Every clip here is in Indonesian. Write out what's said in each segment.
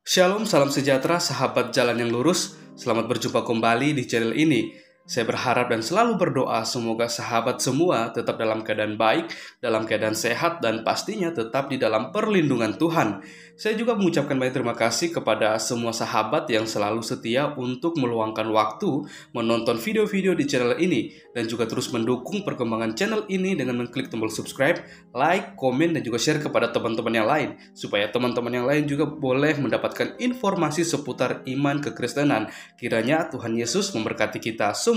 Shalom, salam sejahtera, sahabat jalan yang lurus. Selamat berjumpa kembali di channel ini. Saya berharap dan selalu berdoa semoga sahabat semua tetap dalam keadaan baik, dalam keadaan sehat, dan pastinya tetap di dalam perlindungan Tuhan. Saya juga mengucapkan banyak terima kasih kepada semua sahabat yang selalu setia untuk meluangkan waktu menonton video-video di channel ini, dan juga terus mendukung perkembangan channel ini dengan mengklik tombol subscribe, like, komen, dan juga share kepada teman-teman yang lain, supaya teman-teman yang lain juga boleh mendapatkan informasi seputar iman kekristenan. Kiranya Tuhan Yesus memberkati kita semua.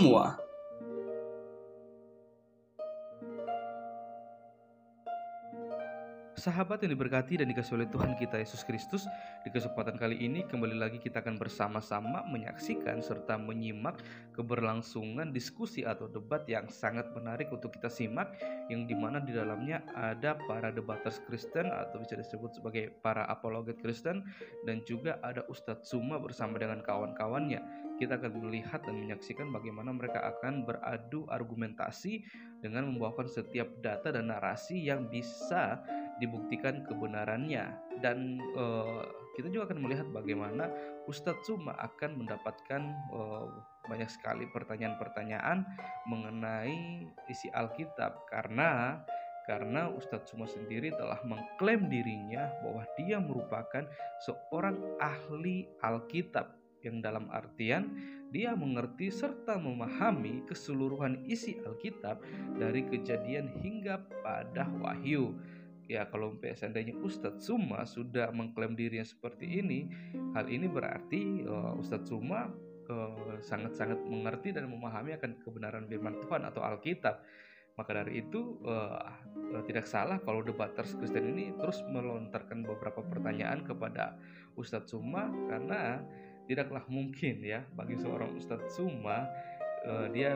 Sahabat yang diberkati dan dikasihi oleh Tuhan kita Yesus Kristus, di kesempatan kali ini kembali lagi kita akan bersama-sama menyaksikan serta menyimak keberlangsungan diskusi atau debat yang sangat menarik untuk kita simak, yang dimana di dalamnya ada para debaters Kristen atau bisa disebut sebagai para apologet Kristen, dan juga ada Ustadz Suma bersama dengan kawan-kawannya. Kita akan melihat dan menyaksikan bagaimana mereka akan beradu argumentasi dengan membawakan setiap data dan narasi yang bisa dibuktikan kebenarannya. Dan kita juga akan melihat bagaimana Ustadz Suma akan mendapatkan banyak sekali pertanyaan-pertanyaan mengenai isi Alkitab, karena Ustadz Suma sendiri telah mengklaim dirinya bahwa dia merupakan seorang ahli Alkitab, yang dalam artian dia mengerti serta memahami keseluruhan isi Alkitab dari Kejadian hingga pada Wahyu. Ya, kalau seandainya Ustadz Suma sudah mengklaim dirinya seperti ini, hal ini berarti Ustadz Suma sangat-sangat mengerti dan memahami akan kebenaran firman Tuhan atau Alkitab. Maka dari itu tidak salah kalau debaters Kristen ini terus melontarkan beberapa pertanyaan kepada Ustadz Suma, karena tidaklah mungkin ya bagi seorang Ustadz Suma dia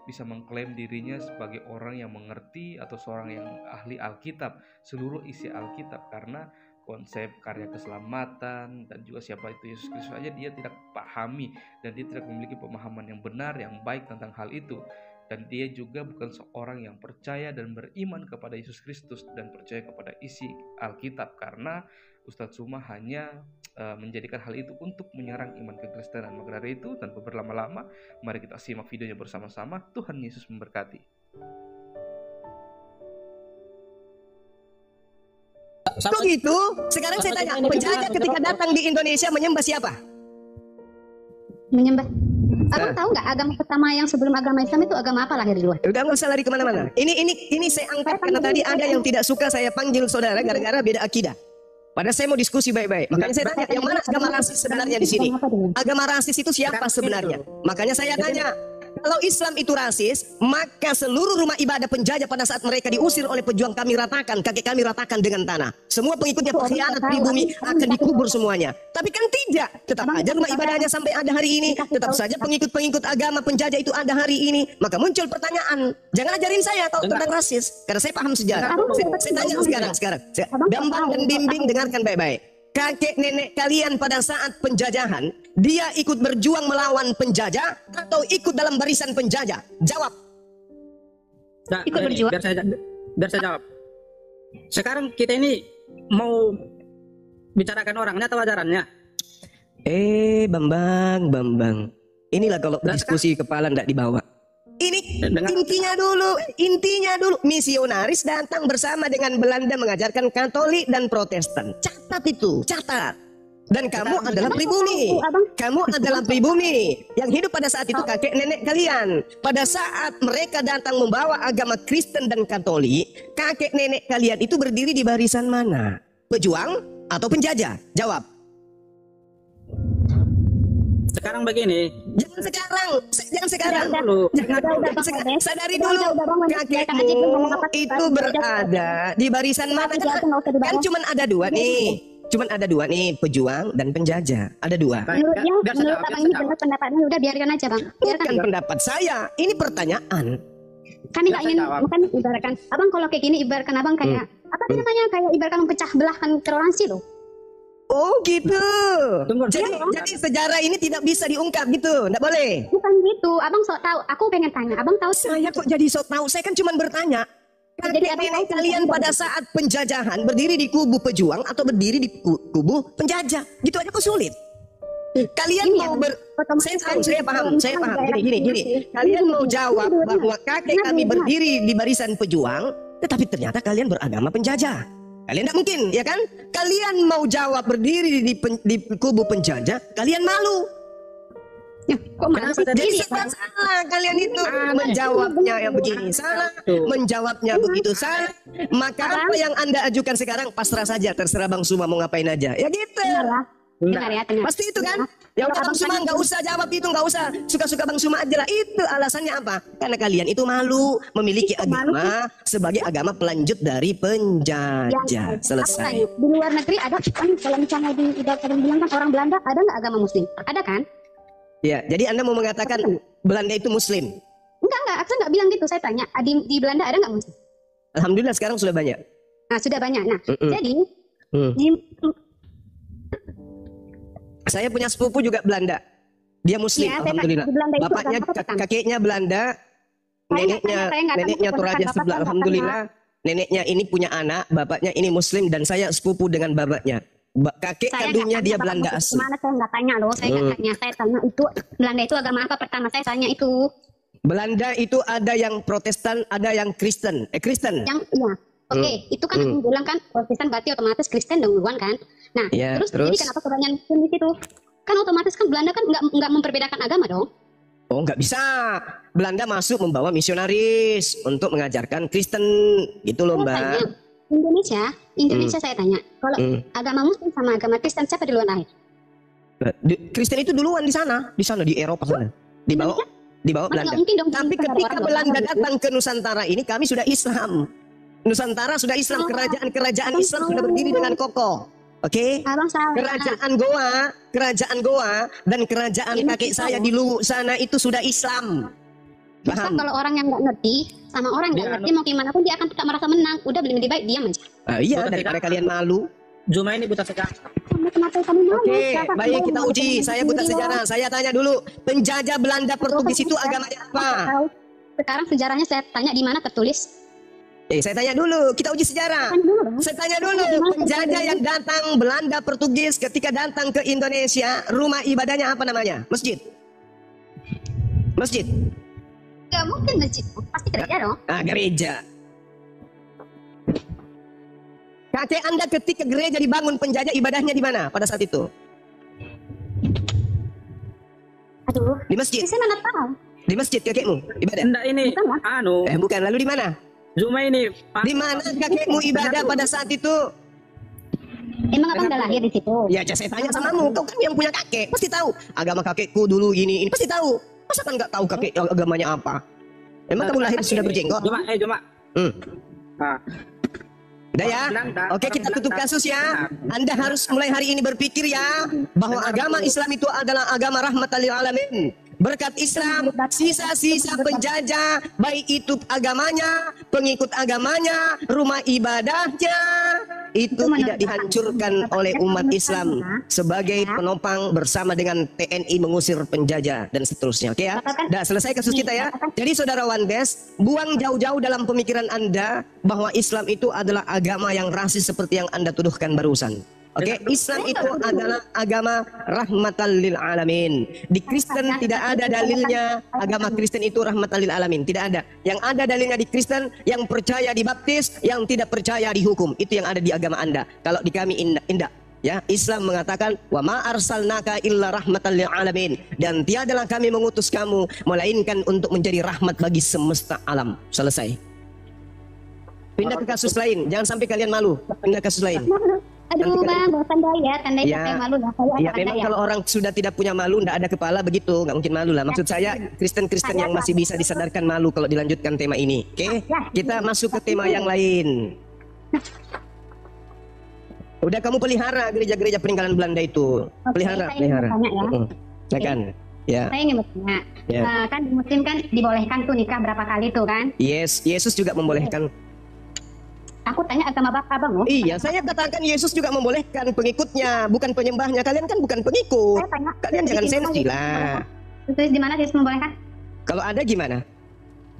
bisa mengklaim dirinya sebagai orang yang mengerti atau seorang yang ahli Alkitab, seluruh isi Alkitab, karena konsep karya keselamatan dan juga siapa itu Yesus Kristus saja dia tidak pahami, dan dia tidak memiliki pemahaman yang benar, yang baik tentang hal itu. Dan dia juga bukan seorang yang percaya dan beriman kepada Yesus Kristus dan percaya kepada isi Alkitab, karena Ustadz Suma hanya menjadikan hal itu untuk menyerang iman kekristenan. Maka dari itu, tanpa berlama-lama, mari kita simak videonya bersama-sama. Tuhan Yesus memberkati. Kok gitu? Sekarang saya tanya, penjajah ketika datang di Indonesia menyembah siapa? Menyembah. Abang tahu nggak agama pertama yang sebelum agama Islam itu agama apa lahir di luar? Udah nggak usah lari kemana-mana. Ini saya angkat karena tadi ada yang tidak suka saya panggil saudara gara-gara beda akidah. Padahal saya mau diskusi baik-baik. Makanya saya tanya, yang mana agama rasis sebenarnya di sini? Agama rasis itu siapa sebenarnya? Makanya saya tanya, kalau Islam itu rasis, maka seluruh rumah ibadah penjajah pada saat mereka diusir oleh pejuang kami ratakan, kakek kami ratakan dengan tanah. Semua pengikutnya pengkhianat pribumi akan dikubur semuanya. Tapi kan tidak, tetap aja rumah ibadahnya sampai ada hari ini. Tetap saja pengikut-pengikut agama penjajah itu ada hari ini. Maka muncul pertanyaan, jangan ajarin saya kalau tentang rasis, karena saya paham sejarah. Saya tanya sekarang. Bambang dan Bimbing dengarkan baik-baik. Kakek nenek kalian pada saat penjajahan, dia ikut berjuang melawan penjajah atau ikut dalam barisan penjajah? Jawab. Ikut berjuang. Biar saya jawab. Sekarang kita ini mau bicarakan orangnya atau ajarannya? Bambang. Inilah kalau diskusi kepala tidak dibawa. Ini intinya dulu. Misionaris datang bersama dengan Belanda mengajarkan Katolik dan Protestan. Catat itu, catat. Dan kamu adalah pribumi. Kamu adalah pribumi yang hidup pada saat itu kakek nenek kalian. Pada saat mereka datang membawa agama Kristen dan Katolik, kakek nenek kalian itu berdiri di barisan mana? Pejuang atau penjajah? Jawab. Sekarang begini. Jangan sekarang. Sadari dulu, kakekmu itu berada di barisan mana? Kan cuma ada dua nih, pejuang dan penjajah. Ada dua. Menurut abang ini benar pendapatnya, udah biarkan aja bang. Bukan pendapat saya, ini pertanyaan. Kami nggak ingin, bukan ibaratkan. Abang kalau kayak gini ibaratkan abang kayak apa namanya, kayak ibaratkan memecah belahkan toleransi loh. Oh gitu. Jadi sejarah ini tidak bisa diungkap gitu, tidak boleh. Bukan gitu, abang sok tahu. Aku pengen tanya, abang tahu? Saya kok jadi sok tahu? Saya kan cuma bertanya. Kakek nenek kalian pada saat penjajahan berdiri di kubu pejuang atau berdiri di kubu penjajah? Gitu aja kok sulit. Kalian mau saya paham. Gini. Kalian mau jawab bahwa kakek kami berdiri di barisan pejuang, tetapi ternyata kalian beragama penjajah. Kalian tidak mungkin, ya kan? Kalian mau jawab berdiri di kubu penjajah, kalian malu. Ya, kok malu sih? Jadi salah kalian itu menjawabnya yang begini salah, menjawabnya begitu salah. Maka apa yang Anda ajukan sekarang pasrah saja, terserah Bang Suma mau ngapain aja. Ya gitu. Dengar ya, dengar. Pasti itu kan? Ya udah Bang Suma nggak usah jawab itu, nggak usah. Suka-suka Bang Suma aja lah. Itu alasannya apa? Karena kalian itu malu memiliki agama sebagai agama pelanjut dari penjajah. Selesai. Di luar negeri ada kan, kalau misalnya di kalian bilang kan orang Belanda ada nggak agama Muslim? Ada kan? Ya, jadi Anda mau mengatakan Belanda itu Muslim? Enggak, saya nggak bilang gitu. Saya tanya, di Belanda ada nggak Muslim? Alhamdulillah sekarang sudah banyak. Nah, sudah banyak. Nah, jadi saya punya sepupu juga Belanda. Dia Muslim, ya, alhamdulillah. Bapaknya, kakeknya Belanda, neneknya Toraja sebelah, alhamdulillah. Neneknya ini punya anak, bapaknya ini Muslim dan saya sepupu dengan bapaknya. Kakek kandungnya dia Belanda asli. Mana saya nggak tanya loh, saya nggak tanya. Saya tanya itu Belanda itu agama apa pertama saya tanya itu. Belanda itu ada yang Protestan, ada yang Kristen. Kristen. Yang iya. Oke, itu kan aku bilang kan Protestan berarti otomatis Kristen duluan kan. Nah, ya, terus jadi kenapa pertanyaan Muslim di situ? Kan otomatis kan Belanda kan nggak memperbedakan agama dong. Oh, nggak bisa. Belanda masuk membawa misionaris untuk mengajarkan Kristen, gitu loh, Mbak. Indonesia saya tanya, kalau agama Muslim sama agama Kristen siapa duluan lahir? Kristen itu duluan di sana di Eropa sana. Dibawa Belanda. Dong, tapi ketika Belanda datang ke Nusantara ini kami sudah Islam. Nusantara sudah Islam, kerajaan Islam sudah berdiri dengan kokoh. Oke? Kerajaan Goa dan kerajaan kakek saya di Luwu sana itu sudah Islam. Paham? Kalau orang yang nggak ngerti sama orang yang nggak ngerti mau gimana pun dia akan tetap merasa menang. Udah lebih baik diam aja. Iya, daripada kalian malu. Zuma ini buta sejarah. Oke, baik kita uji. Saya buta sejarah. Saya tanya dulu, penjajah Belanda Portugis itu agamanya apa? Sekarang sejarahnya saya tanya di mana tertulis. Saya tanya dulu, kita uji sejarah. Saya tanya dulu, penjajah yang datang Belanda Portugis ketika datang ke Indonesia, rumah ibadahnya apa namanya? Masjid. Gak mungkin masjid, pasti gereja dong. Gereja. Kakek Anda ketika gereja dibangun, penjajah ibadahnya di mana pada saat itu? Aduh, di masjid. Saya mana tahu. Di masjid kakekmu ibadah? Enggak ini. Bukan, bukan. Lalu di mana? Zuma ini. Di mana kakekmu ibadah pada saat itu? Emang abang udah lahir di situ? Ya, saya tanya sama kamu. Kau kan yang punya kakek, pasti tahu. Agama kakekku dulu ini pasti tahu. Masa kan nggak tahu kakek agamanya apa? Emang kamu lahir sudah berjenggot? Cuma. Udah ya? Oke, kita tutup kasus ya. Anda harus mulai hari ini berpikir ya, bahwa agama Islam itu adalah agama rahmatan lil alamin. Berkat Islam, sisa-sisa penjajah, baik itu agamanya, pengikut agamanya, rumah ibadahnya, itu tidak dihancurkan oleh umat Islam sebagai penopang bersama dengan TNI mengusir penjajah dan seterusnya. Oke ya? Udah selesai kasus kita ya. Jadi saudara Wandes, buang jauh-jauh dalam pemikiran Anda bahwa Islam itu adalah agama yang rasis seperti yang Anda tuduhkan barusan. Oke, Islam itu adalah agama rahmatan lil alamin. Di Kristen tidak ada dalilnya agama Kristen itu rahmatan lil alamin, tidak ada. Yang ada dalilnya di Kristen yang percaya dibaptis, yang tidak percaya dihukum. Itu yang ada di agama Anda. Kalau di kami indah. Ya, Islam mengatakan wa ma arsalnaka illa rahmatan lil alamin, dan tiadalah kami mengutus kamu melainkan untuk menjadi rahmat bagi semesta alam. Selesai. Pindah ke kasus lain, jangan sampai kalian malu. Pindah ke kasus lain. Aduh bang, tandai saya malu lah. Ya memang kalau orang sudah tidak punya malu, tidak ada kepala begitu, nggak mungkin malu lah. Maksud saya Kristen-Kristen yang masih bisa disadarkan malu kalau dilanjutkan tema ini. Oke, kita masuk ke tema yang lain. Udah kamu pelihara gereja-gereja peninggalan Belanda itu, pelihara. Ya kan? Ya. Saya ingin bertanya, kan di Muslim kan dibolehkan tuh nikah berapa kali tuh kan? Yes, Yesus juga membolehkan. Aku tanya agama abang loh. Iya, saya katakan Yesus juga membolehkan pengikutnya, bukan penyembahnya. Kalian kan bukan pengikut. Kalian jangan sensi lah. Terus di mana Yesus membolehkan? Kalau ada gimana?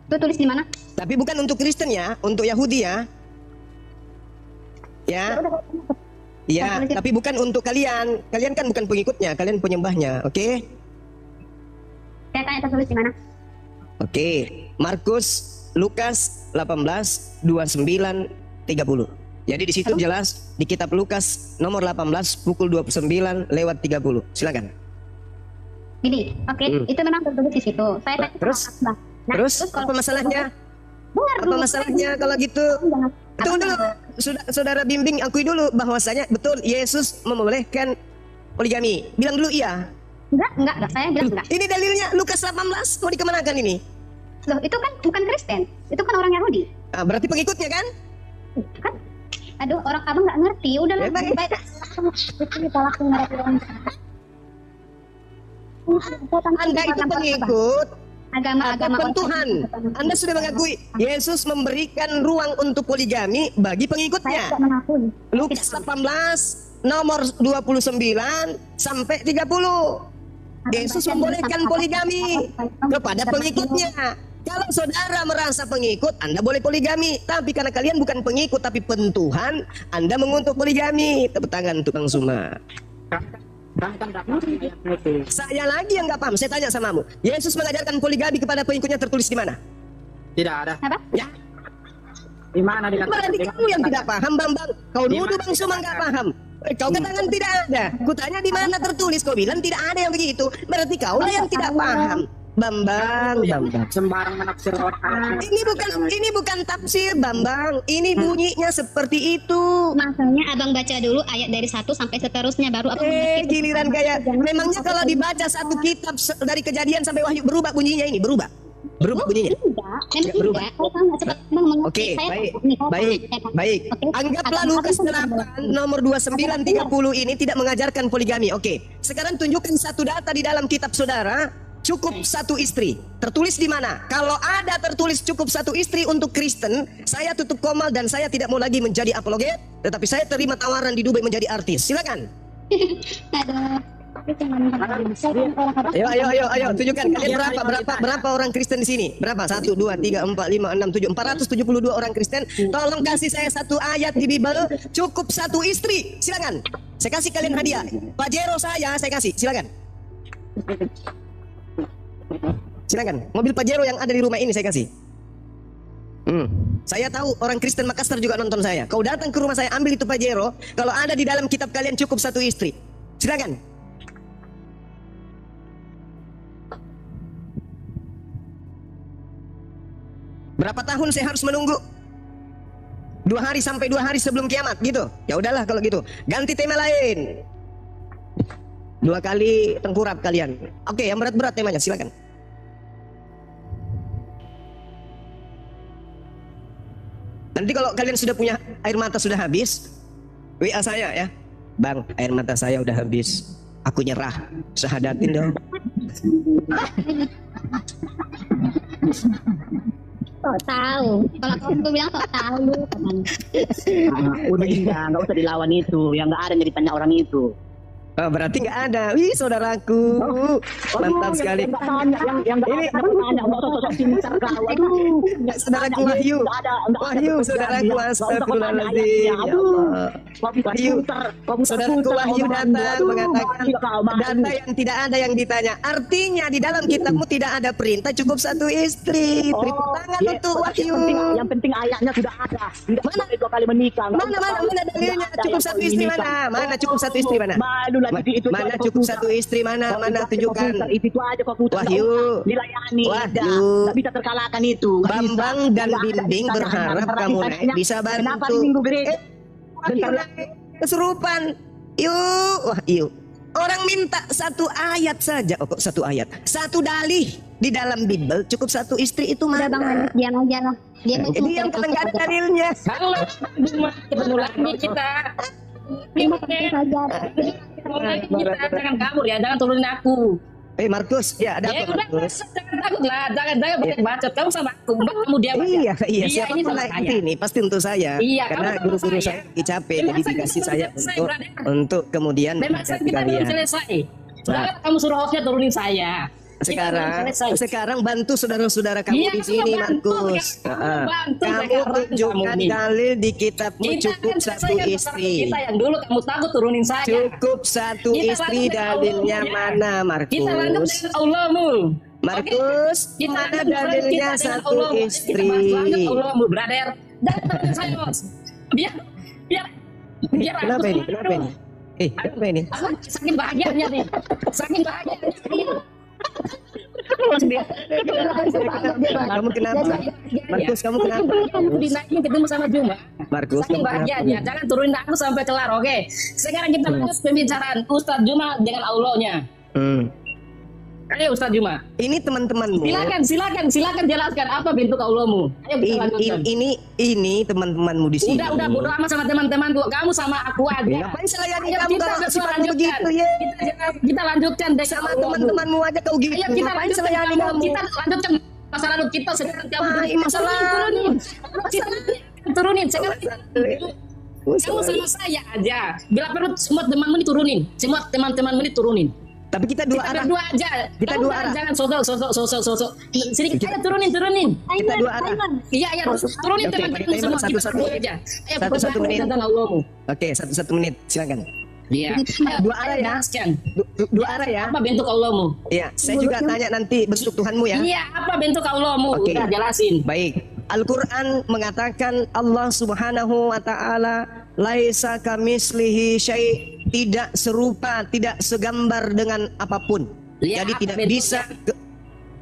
Itu tulis di mana? Tapi bukan untuk Kristen ya, untuk Yahudi ya. Ya. Ya, tapi bukan untuk kalian. Kalian kan bukan pengikutnya, kalian penyembahnya, oke? Saya tanya tertulis di mana? Oke, Markus, Lukas 18, 29, 30. Jadi di situ jelas di kitab Lukas nomor 18 pukul 29 lewat 30. Silakan. Gini, oke, itu memang tertulis di situ. Saya tanya Terus? Bang. Nah, Terus kalau apa masalahnya? dengar Apa dulu. masalahnya kalau gitu? Jangan. Tunggu dulu, saudara bimbing akui dulu bahwasanya betul Yesus membolehkan poligami. Bilang dulu iya. Enggak, saya bilang enggak. Ini dalilnya Lukas 18 mau dikemanakan ini? Loh, itu kan bukan Kristen, itu kan orang Yahudi. Ah, berarti pengikutnya kan? Kan? Aduh, orang abang nggak ngerti. Udahlah, Ya, baik. baik. Kita langsung ngerti. Anda itu pengikut agama Tuhan. Anda sudah mengakui Yesus memberikan ruang untuk poligami bagi Saya pengikutnya. tidak mengakui. Lukas 18 nomor 29 sampai 30. Yesus membolehkan poligami kepada pengikutnya. Kalau saudara merasa pengikut, Anda boleh poligami. Tapi karena kalian bukan pengikut tapi pentuhan, Anda mengutuk poligami. Tepuk tangan untuk Bang Suma. Saya lagi yang nggak paham. Saya tanya samamu. Yesus mengajarkan poligami kepada pengikutnya tertulis di mana? Tidak ada. Apa? Ya, Di mana berarti kamu yang tidak paham, Bambang. Kau nuduh Bang Suma nggak paham. Kau katakan tidak ada. Kutanya di mana tertulis. Kau bilang tidak ada yang begitu. Berarti kau lah yang tidak paham. Bambang. Sembarang menafsir orang. Ini bukan tafsir, Bambang. Ini bunyinya seperti itu. Makanya abang baca dulu ayat dari 1 sampai seterusnya baru abang mengerti. Giliran kayak memangnya kalau dibaca satu kitab dari Kejadian sampai Wahyu berubah bunyinya ini, berubah bunyinya. Enggak, memang berubah. enggak. Saya nggak cepat mengerti. Oke, Saya baik, nih, saya baik, paham. baik. Oke. Anggaplah Abang- Lukas abang- 8 nomor 29 30 ini tidak mengajarkan poligami. Oke, sekarang tunjukkan satu data di dalam kitab saudara. Cukup satu istri. Tertulis di mana? Kalau ada tertulis cukup satu istri untuk Kristen, saya tutup komal dan saya tidak mau lagi menjadi apologet, tetapi saya terima tawaran di Dubai menjadi artis. Silakan. Aduh. Itu cuman- saya kan orang apa? Ayo, tunjukkan kalian berapa orang Kristen di sini? Berapa? 1, 2, 3, 4, 5, 6, 7, 472 orang Kristen. Tolong kasih saya satu ayat di Bible cukup satu istri. Silakan. Saya kasih kalian hadiah. Pajero saya kasih. Silakan. Silakan. Mobil Pajero yang ada di rumah ini saya kasih. Saya tahu orang Kristen Makassar juga nonton saya. Kau datang ke rumah saya ambil itu Pajero. Kalau ada di dalam kitab kalian cukup satu istri. Silakan. Berapa tahun saya harus menunggu? 2 hari sampai 2 hari sebelum kiamat gitu. Ya udahlah kalau gitu. Ganti tema lain. 2 kali tengkurap kalian. Oke, yang berat-berat temanya silakan. Nanti kalau kalian sudah punya air mata sudah habis, WA saya ya. Bang, air mata saya udah habis. Aku nyerah. Syahadatin dong. Kok tahu? Kalau kamu bilang kok tahu lu teman. Udah nggak usah dilawan itu, yang nggak ada ceritanya orang itu. Oh, berarti nggak ada. Wih, saudaraku. Mantap sekali. Yang nggak tanya, yang nggak Ini- ada pertanyaan, nggak usah sosok pintar kau. Aduh, Saudaraku Wahyu. Wahyu, saudaraku astagfirullahaladzim. Ya Allah. Wahyu, saudaraku Wahyu datang mengatakan data yang tidak ada yang ditanya. Artinya di dalam kitabmu tidak ada perintah cukup satu istri. Tepuk tangan untuk Wahyu. Yang penting ayahnya sudah ada. Tidak boleh 2 kali menikah. Mana dalilnya cukup satu istri mana? Mana cukup satu istri mana? Malu lah itu. Mana cukup satu istri mana? Mana tunjukkan. Itu aja kok putar. Wahyu. Dilayani. Wahyu. Nggak bisa terkalahkan itu. Nggak bisa. Bambang dan Nggak ada Bimbing pertanyaan. berharap kamu naik bisa Kenapa bantu. minggu beri? Wahyu naik kesurupan. Yuk, Wahyu. Orang minta satu ayat saja. Oh, kok satu ayat? Satu dalih di dalam Bible cukup satu istri itu Udah Bang mana? Manis, diam aja lah. Dia mau Jadi yang kalau nggak ada dalilnya. Halo, ketemu lagi kita. terima kasih saja. Ketemu lagi kita, jangan kabur ya, jangan turunin aku. Markus, ya ada Ya apa udah, Markus? jangan takut lah, jangan banyak bacot. Kamu sama aku, mbak kamu diam aja. Iya, Dia siapa ini pun sama naik saya. ini pasti untuk saya. Iya, Karena kamu guru-guru sama saya lagi capek, Memang jadi saya dikasih belum saya selesai, untuk kemudian Memang saya menghadapi kita belum kalian. selesai. Jangan kamu suruh hostnya turunin saya. Sekarang bantu saudara-saudara kamu Iya, di sini, bantu, Markus. bantu, Kamu sekarang tunjukkan kamu. dalil di kitabmu Kita cukup kan satu selesaikan istri. Kita yang dulu kamu takut turunin saya. Cukup satu Kita istri, lanjut dengan dalilnya Allahmu, ya. mana, Kita lanjut Markus? dengan Allahmu. Markus, Kita mana lanjut dengan dalilnya kita dengan satu Allahmu. istri? Kita bahas lanjut Allahmu, brother. Dan turunin saya, Bos. Biar Kenapa aku ini? semangat Kenapa dulu. ini? Kenapa ini? Aku saking bahagianya nih. Saking bahagianya. Kamu kenapa? Markus, kamu kenapa? Dinaikin ketemu sama Juma. Markus, Saking kamu kenapa? bahagianya. Jangan turunin aku sampai kelar, oke? Sekarang kita lanjut pembicaraan Ustadz Juma dengan Allahnya. Ayo Ustadz Juma. Ini teman-temanmu. Silakan jelaskan apa bentuk Allahmu. Ayo kita lanjutkan. Ini teman-temanmu di sini. Udah bodo amat sama teman-temanku. Kamu sama aku aja. Ngapain selayani Ayo kamu kita kalau sifatmu lanjutkan. begitu ya? Kita lanjutkan dengan Sama Allahmu. teman-temanmu aja kau gitu. Ayo kita Ngapain lanjutkan selayani kamu? Kita lanjutkan masa lalu kita sekarang kamu Masa lalu. turunin sekarang kamu sama saya aja. Bila perlu semua temanmu diturunin. Semua teman-temanmu diturunin. Tapi kita dua Kita arah. berdua aja. Kita Kamu dua arah. Jangan sosok. Sedikit aja turunin. Kita dua arah. Iya, turunin Oke, teman-temanmu pakai timer semua. Kita satu-satu. berdua aja. Ayo Satu-satu menit. tentang Allahmu. Oke, satu menit. Silakan. Iya. Dua arah ya. Jelaskan. Dua arah ya. Apa bentuk Allahmu? Iya, saya juga tanya nanti bentuk Tuhanmu ya. Iya, apa bentuk Allahmu? Oke. Udah jelasin. Baik. Al-Quran mengatakan Allah Subhanahu wa taala laisa kamislihi syai', tidak serupa, tidak segambar dengan apapun. Ya, Jadi apa tidak bentuknya? bisa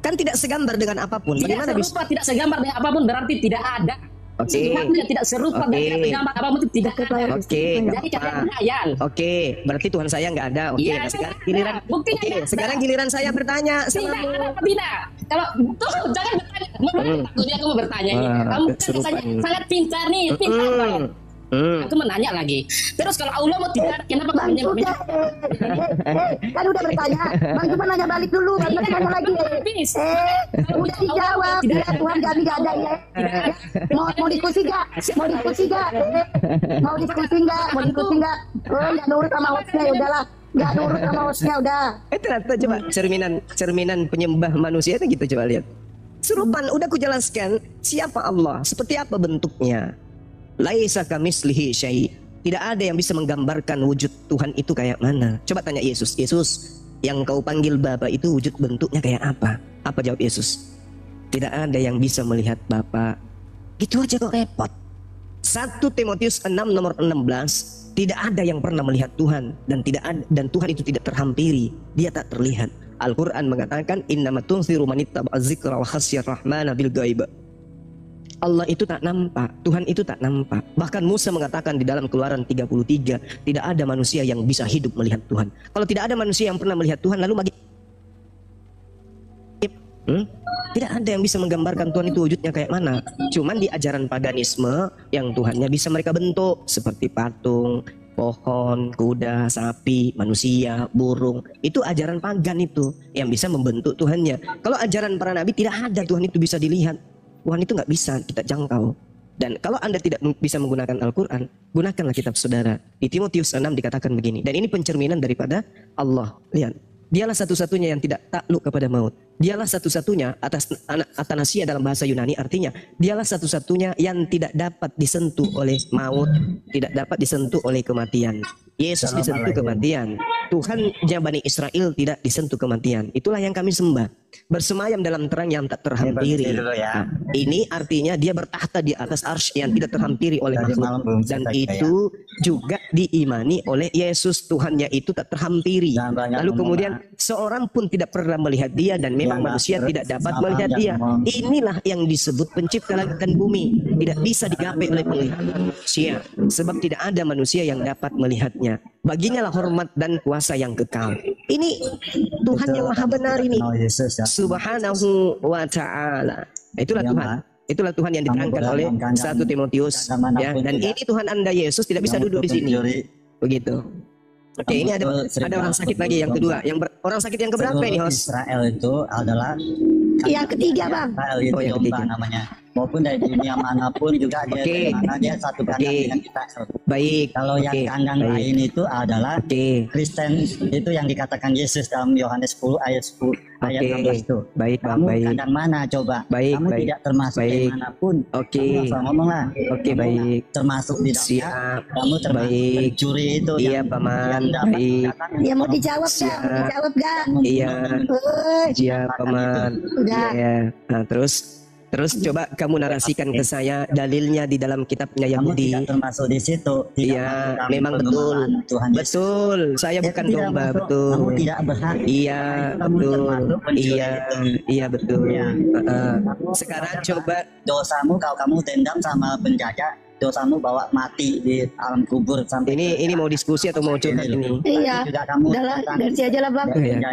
kan tidak segambar dengan apapun. Tidak Bagaimana bisa? serupa, tidak segambar dengan apapun berarti tidak ada. Oke. Sesuatu yang tidak serupa dan Oke. tidak segambar apapun itu tidak ada. Oke, nggak Jadi kalian apa-apa. menghayal. Oke, berarti Tuhan saya nggak ada. Oke, Iya, nah sekarang nggak giliran. ada. Buktinya Oke, nggak ada. sekarang giliran saya bertanya Tidak, sama kenapa tidak? Kalau tuh jangan bertanya. Takutnya kamu bertanya ini. Wah, Kamu kan kesurupan. sangat pintar nih, pintar banget. Aku menanya lagi. Terus kalau Allah mau tidak, kenapa kamu menyebut? Kan udah bertanya, Bang cuma nanya balik dulu, Bang nanya lagi. Habis. Udah dijawab, ya Tuhan kami gak ada ya. Mau diskusi gak? Mau diskusi gak? Mau diskusi gak? Oh gak nurut sama hostnya, ya udahlah. Gak nurut sama hostnya, udah. Ternyata coba cerminan penyembah manusia itu gitu, coba lihat. Serupan udah aku jelaskan siapa Allah, seperti apa bentuknya. Laisa kamislihi syai'. Tidak ada yang bisa menggambarkan wujud Tuhan itu kayak mana. Coba tanya Yesus, yang kau panggil Bapa itu wujud bentuknya kayak apa? Apa jawab Yesus? Tidak ada yang bisa melihat Bapa. Gitu aja kok repot. 1 Timotius 6 nomor 16, tidak ada yang pernah melihat Tuhan dan Tuhan itu tidak terhampiri, dia tak terlihat. Al-Quran mengatakan innamat tunziru man ittaba'a dzikra wa khasyar rahmana bil ghaib. Allah itu tak nampak, Tuhan itu tak nampak. Bahkan Musa mengatakan di dalam Keluaran 33, tidak ada manusia yang bisa hidup melihat Tuhan. Kalau tidak ada manusia yang pernah melihat Tuhan, lalu tidak ada yang bisa menggambarkan Tuhan itu wujudnya kayak mana. Cuman di ajaran paganisme yang Tuhannya bisa mereka bentuk seperti patung, pohon, kuda, sapi, manusia, burung. Itu ajaran pagan itu yang bisa membentuk Tuhannya. Kalau ajaran para nabi tidak ada Tuhan itu bisa dilihat. Tuhan itu nggak bisa kita jangkau. Dan kalau Anda tidak bisa menggunakan Al-Quran, gunakanlah kitab saudara. Di Timotius 6 dikatakan begini. Dan ini pencerminan daripada Allah. Lihat, dialah satu-satunya yang tidak takluk kepada maut. Dialah satu-satunya atanasia dalam bahasa Yunani, artinya dialah satu-satunya yang tidak dapat disentuh oleh maut, tidak dapat disentuh oleh kematian. Yesus disentuh kematian. Tuhannya Bani Israel tidak disentuh kematian. Itulah yang kami sembah. Bersemayam dalam terang yang tak terhampiri. Nah, ini artinya dia bertahta di atas arsy yang tidak terhampiri oleh makhluk. Dan itu juga diimani oleh Yesus. Tuhannya itu tak terhampiri. Lalu kemudian seorang pun tidak pernah melihat dia dan memang manusia tidak dapat melihat dia. Inilah yang disebut pencipta langit dan bumi. Tidak bisa digapai oleh penglihatan manusia. Sebab tidak ada manusia yang dapat melihatnya. Baginya lah hormat dan kuasa yang kekal. Ini Tuhan yang maha benar ini. Subhanahu wa ta'ala. Itulah Tuhan. Itulah Tuhan yang diterangkan oleh 1 Timotius. Ya, dan ini Tuhan Anda Yesus tidak bisa duduk di sini. Begitu. Oke, ini ada orang sakit lagi yang kedua. Orang sakit yang keberapa ini, host? Israel itu adalah Yang ketiga, Bang. Israel itu Oh, yang domba ketiga. namanya. maupun dari dunia manapun juga dia Oke. dari mana dia satu kandang Oke. dengan kita. Baik. Kalau yang Oke. kandang Baik. lain itu adalah Oke. Kristen, itu yang dikatakan Yesus dalam Yohanes 10 ayat 10 ayat Oke. 16 itu. Baik, Bang. Kamu Baik. kandang mana coba? Baik, Kamu baik. tidak termasuk Baik. dari manapun. Oke. Kamu langsung ngomong lah. Oke, Kamu baik. termasuk di dalamnya. Siap. Kamu termasuk Baik. pencuri itu. Iya, yang Paman. dapat Baik. dikatakan Ya mau dijawab gak? Siap. Mau dijawab gak? Iya. Woi, Siap, Paman. Udah. Iya. Nah, terus coba kamu narasikan ke saya dalilnya di dalam kitabnya Kamu Yahudi. tidak termasuk di situ. Tidak Iya, masuk dalam memang betul. penggemaraan Tuhan Yesus. Betul. Saya Itu bukan tidak domba, masuk. betul. Kamu tidak berhak. Iya, Kamu betul. termasuk pencuri Iya, itu. iya betul. Iya. Sekarang coba Dosamu kalau kamu dendam sama penjajah, dosamu bawa mati di alam kubur sampai ini mau diskusi atau mau curhat ini? Iya. Juga kamu Udahlah, ganti aja lah bang. Iya.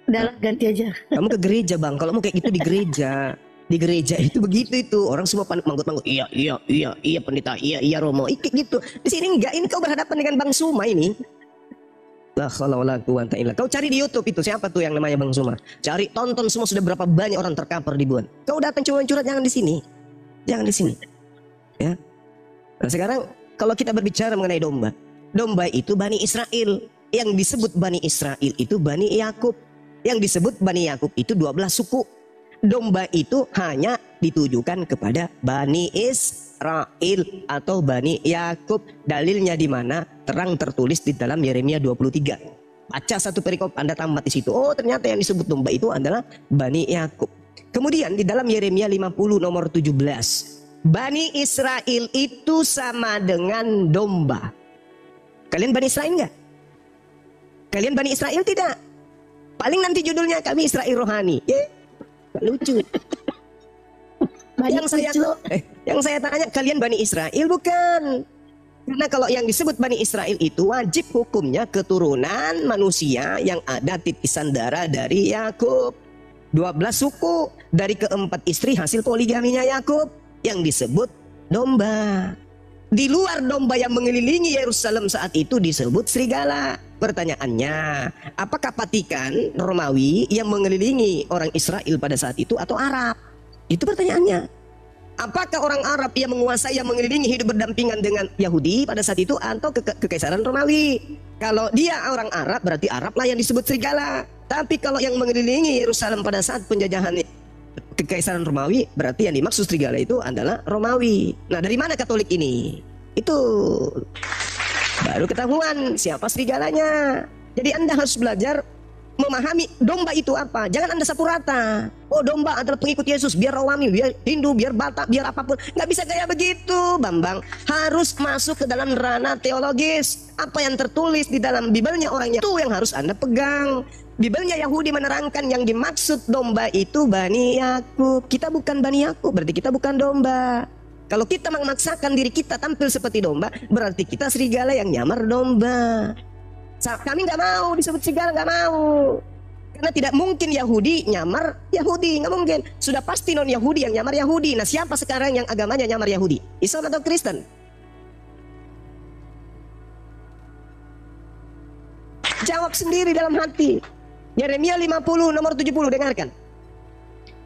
Udahlah, ganti aja. Kamu ke gereja, Bang. Kalau mau kayak gitu di gereja. Di gereja itu begitu itu. Orang semua manggut-manggut. Iya, iya, iya, iya pendeta. Iya, iya Romo. Kayak gitu. Di sini enggak. Ini kau berhadapan dengan Bang Suma ini. La haula wala quwata illa. Kau cari di YouTube itu siapa tuh yang namanya Bang Suma. Cari, tonton semua, sudah berapa banyak orang terkapar di Buan. Kau datang cuma curhat, jangan di sini. Jangan di sini. Ya. Nah, sekarang kalau kita berbicara mengenai domba. Domba itu Bani Israel. Yang disebut Bani Israel itu Bani Yakub. Yang disebut Bani Yakub itu 12 suku. Domba itu hanya ditujukan kepada Bani Israel atau Bani Yakub. Dalilnya di mana? Terang tertulis di dalam Yeremia 23. Baca satu perikop, Anda tamat di situ. Oh, ternyata yang disebut domba itu adalah Bani Yakub. Kemudian di dalam Yeremia 50 nomor 17. Bani Israel itu sama dengan domba. Kalian Bani Israel enggak? Kalian Bani Israel tidak? Paling nanti judulnya kami Israel rohani. Lucu. Yang saya tanya, kalian Bani Israel bukan? Karena kalau yang disebut Bani Israel itu wajib hukumnya keturunan manusia yang ada titisan darah dari Yakub. 12 suku, dari keempat istri hasil poligaminya Yakub, yang disebut domba. Di luar domba yang mengelilingi Yerusalem saat itu disebut serigala. Pertanyaannya, apakah Vatikan Romawi yang mengelilingi orang Israel pada saat itu atau Arab? Itu pertanyaannya. Apakah orang Arab yang menguasai, yang mengelilingi, hidup berdampingan dengan Yahudi pada saat itu atau kekaisaran Romawi? Kalau dia orang Arab, berarti Arab lah yang disebut serigala. Tapi kalau yang mengelilingi Yerusalem pada saat penjajahan kekaisaran Romawi, berarti yang dimaksud serigala itu adalah Romawi. Nah, dari mana Katolik ini? Itu baru ketahuan siapa serigalanya. Jadi Anda harus belajar memahami domba itu apa. Jangan Anda sapu rata. Oh, domba adalah pengikut Yesus, biar Romawi, biar Hindu, biar Batak, biar apapun. Nggak bisa kayak begitu, Bambang. Harus masuk ke dalam ranah teologis. Apa yang tertulis di dalam Bibelnya orangnya itu yang harus Anda pegang. Bibelnya Yahudi menerangkan yang dimaksud domba itu Bani Yakub. Kita bukan Bani Yakub, berarti kita bukan domba. Kalau kita memaksakan diri kita tampil seperti domba, berarti kita serigala yang nyamar domba. Kami nggak mau disebut serigala, nggak mau. Karena tidak mungkin Yahudi nyamar Yahudi, nggak mungkin. Sudah pasti non Yahudi yang nyamar Yahudi. Nah, siapa sekarang yang agamanya nyamar Yahudi? Islam atau Kristen? Jawab sendiri dalam hati. Yeremia 50 nomor 70, dengarkan.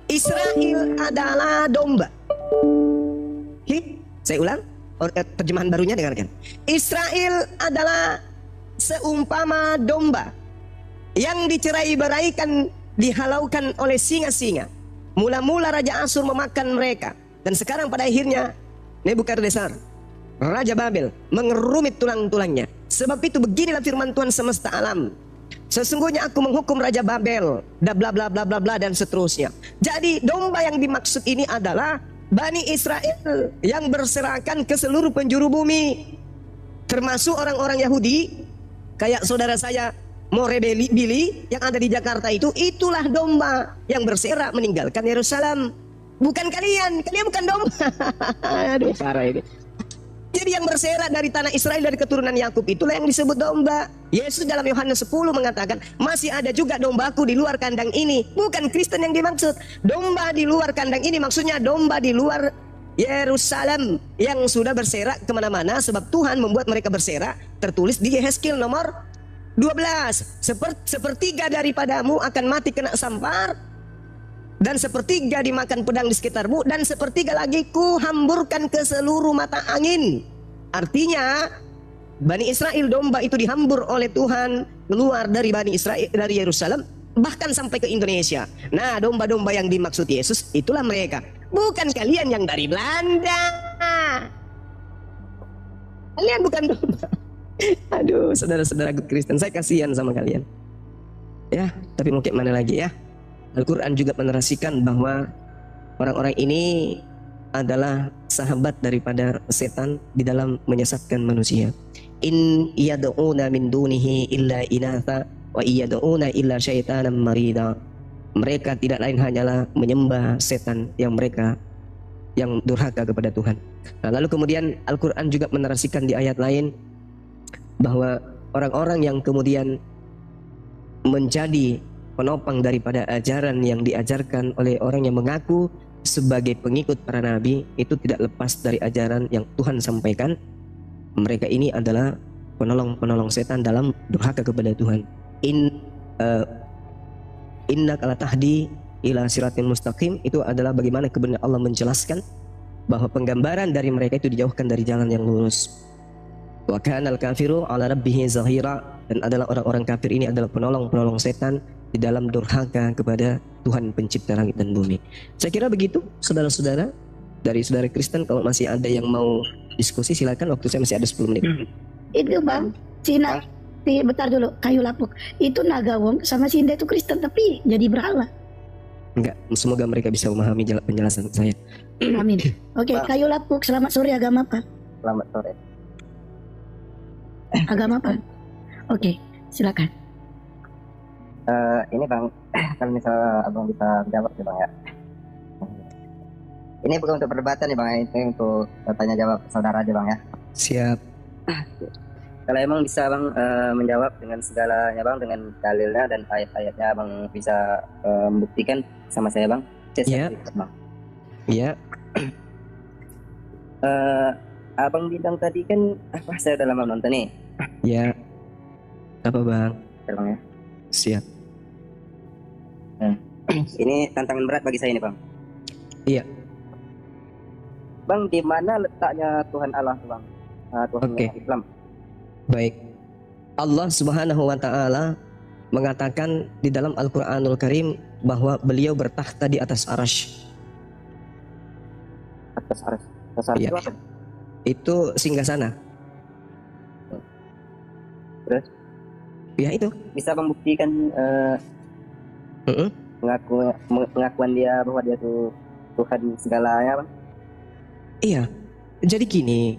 Israel adalah domba. Saya ulang, terjemahan barunya dengarkan. Israel adalah seumpama domba yang dicerai-beraikan, dihalaukan oleh singa-singa. Mula-mula Raja Asyur memakan mereka, dan sekarang pada akhirnya Nebukadnezar, Raja Babel, mengerumit tulang-tulangnya. Sebab itu beginilah firman Tuhan semesta alam. Sesungguhnya aku menghukum Raja Babel, bla bla bla bla bla dan seterusnya. Jadi domba yang dimaksud ini adalah Bani Israel yang berserakan ke seluruh penjuru bumi, termasuk orang-orang Yahudi. Kayak saudara saya More Billy yang ada di Jakarta itu, itulah domba yang berserak meninggalkan Yerusalem. Bukan kalian bukan domba. Aduh, parah ini. Jadi yang berserak dari tanah Israel, dari keturunan Yakub, itulah yang disebut domba. Yesus dalam Yohanes 10 mengatakan, masih ada juga dombaku di luar kandang ini. Bukan Kristen yang dimaksud. Domba di luar kandang ini maksudnya domba di luar Yerusalem yang sudah berserak kemana-mana, sebab Tuhan membuat mereka berserak. Tertulis di Yehezkiel nomor 12. Sepertiga daripadamu akan mati kena sampar, dan sepertiga dimakan pedang di sekitarmu, dan sepertiga lagi ku hamburkan ke seluruh mata angin. Artinya Bani Israel, domba itu dihambur oleh Tuhan keluar dari Bani Israel, dari Yerusalem, bahkan sampai ke Indonesia. Nah, domba-domba yang dimaksud Yesus itulah mereka, bukan kalian yang dari Belanda. Kalian bukan domba. Aduh, saudara-saudara Kristen, saya kasihan sama kalian. Ya, tapi mau kayak mana lagi ya? Al-Quran juga menarasikan bahwa orang-orang ini adalah sahabat daripada setan di dalam menyesatkan manusia. In yad'una min dunihi illa inatha wa yad'una illa syaitanan marida. Mereka tidak lain hanyalah menyembah setan yang durhaka kepada Tuhan. Nah, lalu kemudian Al-Quran juga menarasikan di ayat lain bahwa orang-orang yang kemudian menjadi penopang daripada ajaran yang diajarkan oleh orang yang mengaku sebagai pengikut para nabi itu tidak lepas dari ajaran yang Tuhan sampaikan. Mereka ini adalah penolong-penolong setan dalam durhaka kepada Tuhan. Innaka latahdi ila siratin mustaqim, itu adalah bagaimana kebenaran Allah menjelaskan bahwa penggambaran dari mereka itu dijauhkan dari jalan yang lurus. Wa kana al-kafiru ala rabbihi zahira, dan adalah orang-orang kafir ini adalah penolong-penolong setan di dalam durhaka kepada Tuhan pencipta langit dan bumi. Saya kira begitu, saudara-saudara. Dari saudara Kristen, kalau masih ada yang mau diskusi silakan, waktu saya masih ada 10 menit. Itu Bang, Cina, bentar dulu, kayu lapuk. Itu Nagawong sama Sinda itu Kristen tapi jadi berhala. Enggak, semoga mereka bisa memahami penjelasan saya. Amin. Oke, kayu lapuk, selamat sore, agama apa? Selamat sore. Agama apa? Oke, silakan. Ini Bang, kalau misal Abang bisa jawab ya Bang ya. Ini bukan untuk perdebatan ya Bang, itu untuk tanya jawab saudara aja Bang ya. Siap. Kalau emang bisa Bang menjawab dengan segalanya Bang, dengan dalilnya dan ayat-ayatnya Bang bisa membuktikan sama saya Bang. Iya. Bang. Iya. Abang bilang tadi kan apa, saya udah lama nonton nih. Ya. Apa Bang? Bang ya. Siap. Ini tantangan berat bagi saya ini Bang. Iya. Bang, di mana letaknya Tuhan Allah Bang? Tuhan Islam. Baik. Allah Subhanahu wa taala mengatakan di dalam Al-Qur'anul Karim bahwa beliau bertakhta di atas arasy. Atas arasy. Atas arasy Ya. itu apa? Itu singgasana. Terus? Ya itu. Bisa membuktikan pengakuan dia bahwa dia tuh Tuhan segalanya Bang? Iya. Jadi gini,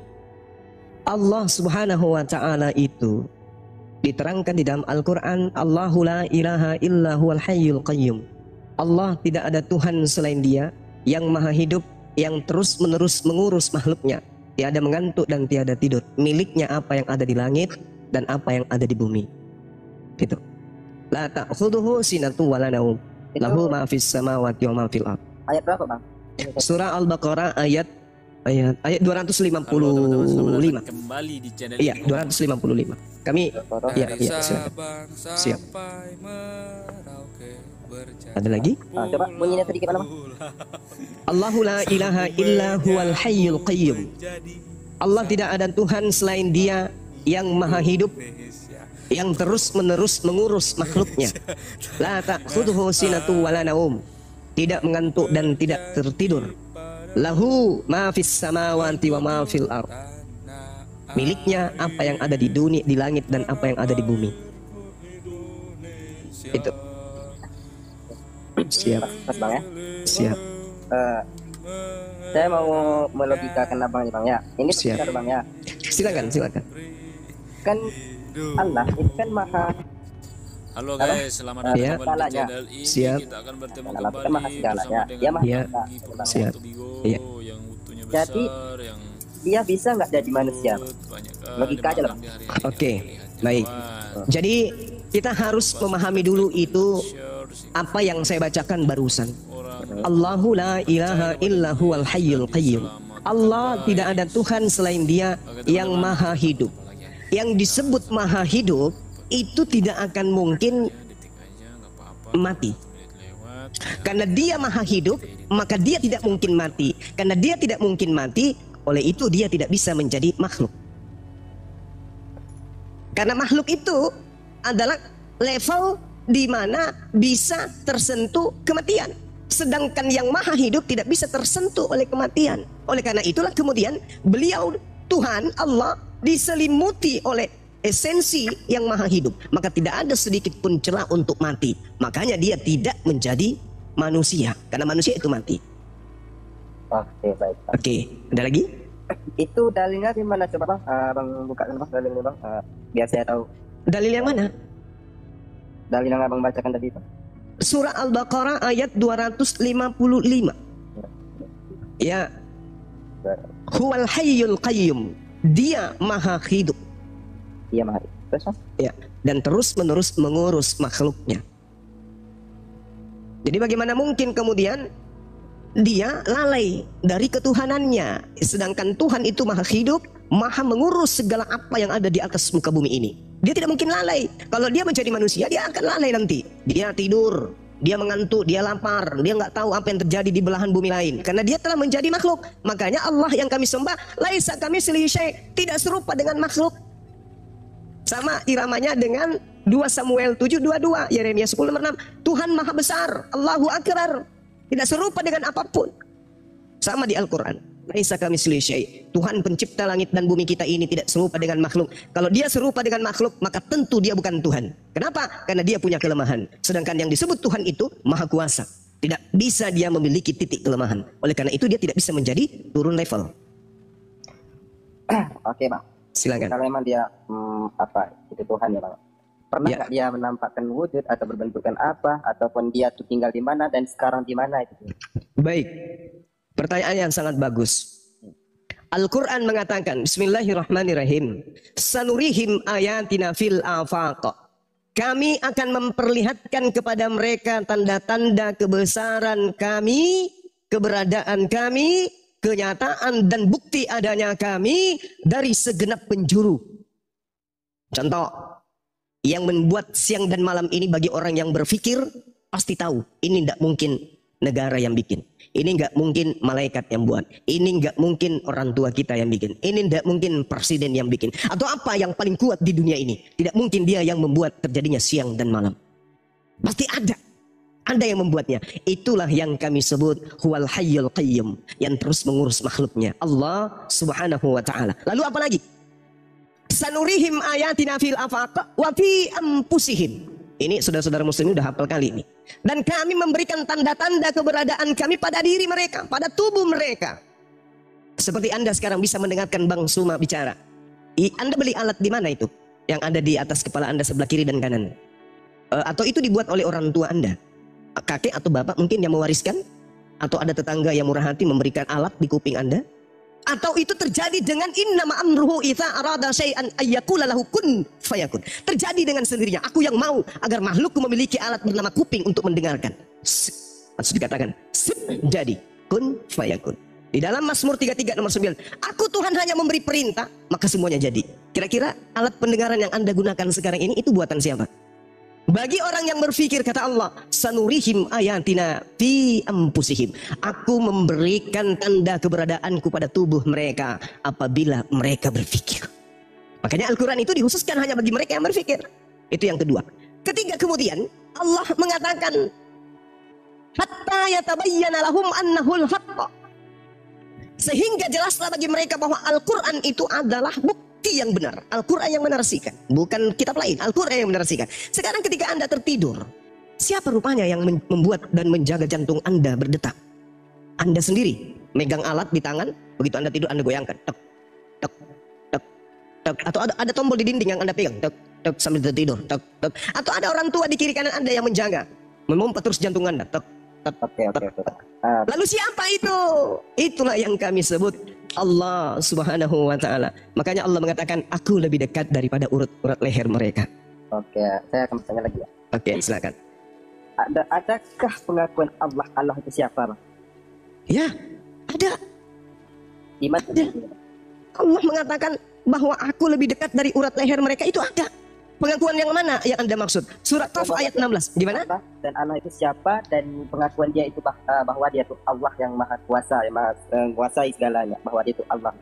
Allah Subhanahu wa taala itu diterangkan di dalam Al-Qur'an, Allahu la ilaha illa huwal hayyul qayyum. Allah tidak ada Tuhan selain Dia yang maha hidup, yang terus-menerus mengurus makhluknya, tiada mengantuk dan tiada tidur. Miliknya apa yang ada di langit dan apa yang ada di bumi. Gitu. La ta'khudhuhu sinatun wa la naum. Lahu ma fis samawati wa ma fil ardh. Ayat berapa Bang? Surah Al-Baqarah ayat 255. Kembali di channel Iya, 255. Kami ya silakan. Siap. Ada lagi? Coba bunyinya sedikit Bang. Allahu la ilaha illa huwal hayyul qayyum. Allah tidak ada Tuhan selain Dia yang maha hidup, yang terus-menerus mengurus makhluknya. La ta'khudhuhu sinatun wa la naum. Tidak mengantuk dan tidak tertidur. Lahu ma fis samawati wa ma fil ardh. Miliknya apa yang ada di dunia, di langit, dan apa yang ada di bumi. Itu. Siap. Mas Bang ya. Siap. Saya mau melogikakan Abang ya Bang ya. Ini Siap. benar Bang ya. Silakan. Kan Allah itu kan maha. Halo guys, selamat Ya. datang kembali di channel ini. Siap. Kita akan bertemu Allah kembali itu maha segalanya. Dia maha Ya. kuasa. Siap. Iya. Yang mutunya Jadi, besar, yang Dia bisa nggak jadi manusia? banyak Logika aja lah. Oke, baik. Jadi kita harus memahami dulu itu apa yang saya bacakan barusan. Allahu la ilaha illa huwal hayyul qayyum. Allah tidak ada Tuhan selain Dia yang maha hidup. Yang disebut maha hidup itu tidak akan mungkin mati. Karena dia maha hidup, maka dia tidak mungkin mati. Karena dia tidak mungkin mati, oleh itu dia tidak bisa menjadi makhluk. Karena makhluk itu adalah level di mana bisa tersentuh kematian. Sedangkan yang maha hidup tidak bisa tersentuh oleh kematian. Oleh karena itulah kemudian beliau, Tuhan Allah, diselimuti oleh esensi yang maha hidup, maka tidak ada sedikit pun celah untuk mati. Makanya dia tidak menjadi manusia, karena manusia itu mati. Oke, baik. Oke, ada lagi? Itu dalilnya di mana coba Bang? Bang buka Bang dalilnya Bang, biar saya tahu. Dalil yang mana? Dalil yang Abang bacakan tadi itu. Surah Al-Baqarah ayat 255. Ya. Huwal hayyul qayyum. Dia maha hidup. Iya maha hidup. Terus Mas? Ya, dan terus menerus mengurus makhluknya. Jadi bagaimana mungkin kemudian dia lalai dari ketuhanannya, sedangkan Tuhan itu maha hidup, maha mengurus segala apa yang ada di atas muka bumi ini. Dia tidak mungkin lalai. Kalau dia menjadi manusia, dia akan lalai nanti. Dia tidur, dia mengantuk, dia lapar, dia nggak tahu apa yang terjadi di belahan bumi lain. Karena dia telah menjadi makhluk. Makanya Allah yang kami sembah, laisa kamitslihi syai', tidak serupa dengan makhluk. Sama iramanya dengan 2 Samuel 7:22, Yeremia 10:6. Tuhan maha besar, Allahu akbar. Tidak serupa dengan apapun. Sama di Al-Quran. Laisa kamitslihi syai'. Tuhan pencipta langit dan bumi kita ini tidak serupa dengan makhluk. Kalau dia serupa dengan makhluk, maka tentu dia bukan Tuhan. Kenapa? Karena dia punya kelemahan. Sedangkan yang disebut Tuhan itu maha kuasa. Tidak bisa dia memiliki titik kelemahan. Oleh karena itu dia tidak bisa menjadi turun level. Oke Bang. Silakan. Kalau memang dia itu Tuhan ya Bang. Pernah nggak dia menampakkan wujud atau berbentukan apa, ataupun dia tuh tinggal di mana dan sekarang di mana itu? Baik, pertanyaan yang sangat bagus. Al-Quran mengatakan, Bismillahirrahmanirrahim, sanurihim ayatina fil afaq. Kami akan memperlihatkan kepada mereka tanda-tanda kebesaran kami, keberadaan kami, kenyataan dan bukti adanya kami dari segenap penjuru. Contoh, yang membuat siang dan malam ini bagi orang yang berpikir pasti tahu ini tidak mungkin negara yang bikin, ini nggak mungkin malaikat yang buat, ini nggak mungkin orang tua kita yang bikin, ini tidak mungkin presiden yang bikin, atau apa yang paling kuat di dunia ini, tidak mungkin dia yang membuat terjadinya siang dan malam. Pasti ada yang membuatnya. Itulah yang kami sebut huwal hayyul qayyum, yang terus mengurus makhluknya, Allah subhanahu wa ta'ala. Lalu apa lagi? Sanurihim ayatina fil afaq wa fi anfusihim. Ini saudara-saudara muslimin udah hafal kali ini. Dan kami memberikan tanda-tanda keberadaan kami pada diri mereka, pada tubuh mereka. Seperti Anda sekarang bisa mendengarkan Bang Suma bicara. Anda beli alat di mana itu? Yang ada di atas kepala Anda sebelah kiri dan kanan. Atau itu dibuat oleh orang tua Anda? Kakek atau bapak mungkin yang mewariskan? Atau ada tetangga yang murah hati memberikan alat di kuping Anda? Atau itu terjadi dengan innama amruhu idza arada syai'an ayyakula lahu kun fayakun. Terjadi dengan sendirinya. Aku yang mau agar makhlukku memiliki alat bernama kuping untuk mendengarkan. Harus dikatakan jadi kun fayakun. Di dalam Mazmur 33 nomor 9, aku Tuhan hanya memberi perintah, maka semuanya jadi. Kira-kira alat pendengaran yang Anda gunakan sekarang ini itu buatan siapa? Bagi orang yang berpikir, kata Allah, sanurihim ayatina fi anfusihim. Aku memberikan tanda keberadaanku pada tubuh mereka apabila mereka berpikir. Makanya Al-Quran itu dikhususkan hanya bagi mereka yang berpikir. Itu yang kedua. Ketiga, kemudian Allah mengatakan hatta yatabayyana lahum annahul haqq. Sehingga jelaslah bagi mereka bahwa Al-Quran itu adalah bukti yang benar. Al-Quran yang menarasikan, bukan kitab lain. Al-Quran yang menarasikan. Sekarang ketika Anda tertidur, siapa rupanya yang membuat dan menjaga jantung Anda berdetak? Anda sendiri megang alat di tangan, begitu Anda tidur Anda goyangkan, tek, tek, tek, tek. Atau ada tombol di dinding yang Anda pegang, tek, tek, sambil tertidur, tek, tek. Atau ada orang tua di kiri kanan Anda yang menjaga, memompa terus jantung Anda, tek, tek, tek, tek. Lalu siapa itu? Itulah yang kami sebut Allah subhanahu wa ta'ala. Makanya Allah mengatakan, aku lebih dekat daripada urat leher mereka. Oke, saya akan bertanya lagi ya. Oke, silakan. Adakah pengakuan Allah itu siapa Bang? Ya, ada. Di mana? Allah mengatakan bahwa aku lebih dekat dari urat leher mereka, itu ada. Pengakuan yang mana yang Anda maksud? Surat Qaf ayat 16. Gimana? Dan Allah itu siapa, dan pengakuan dia itu bahwa dia itu Allah yang maha kuasa, yang maha menguasai segalanya, bahwa dia itu Allah.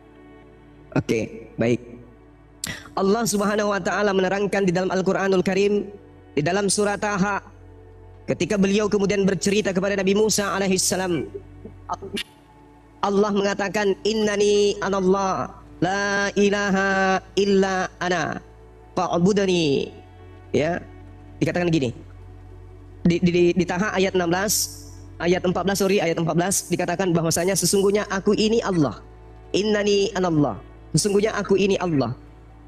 Oke, baik. Allah Subhanahu wa taala menerangkan di dalam Al-Qur'anul Karim di dalam surat Taha ketika beliau kemudian bercerita kepada Nabi Musa alaihissalam. Allah mengatakan, innani anallah la ilaha illa ana fa'budani. Ya, dikatakan gini di Taha ayat 16 ayat 14 ayat 14 dikatakan bahwasanya sesungguhnya aku ini Allah, innani anallah, sesungguhnya aku ini Allah,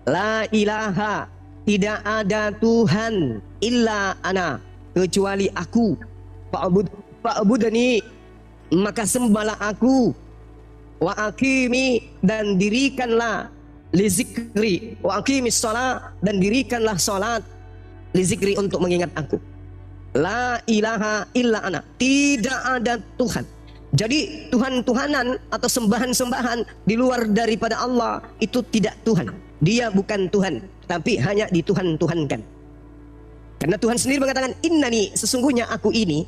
la ilaha, tidak ada Tuhan, illa ana, kecuali aku, fa'budani, maka sembahlah aku, wa aqimi, dan dirikanlah li zikri, wa aqimis shalah, dan dirikanlah salat li zikri, untuk mengingat aku. La ilaha illa ana, tidak ada Tuhan. Jadi Tuhan-Tuhanan atau sembahan-sembahan di luar daripada Allah itu tidak Tuhan. Dia bukan Tuhan, tapi hanya dituhan-tuhankan. Karena Tuhan sendiri mengatakan, innani, sesungguhnya aku ini,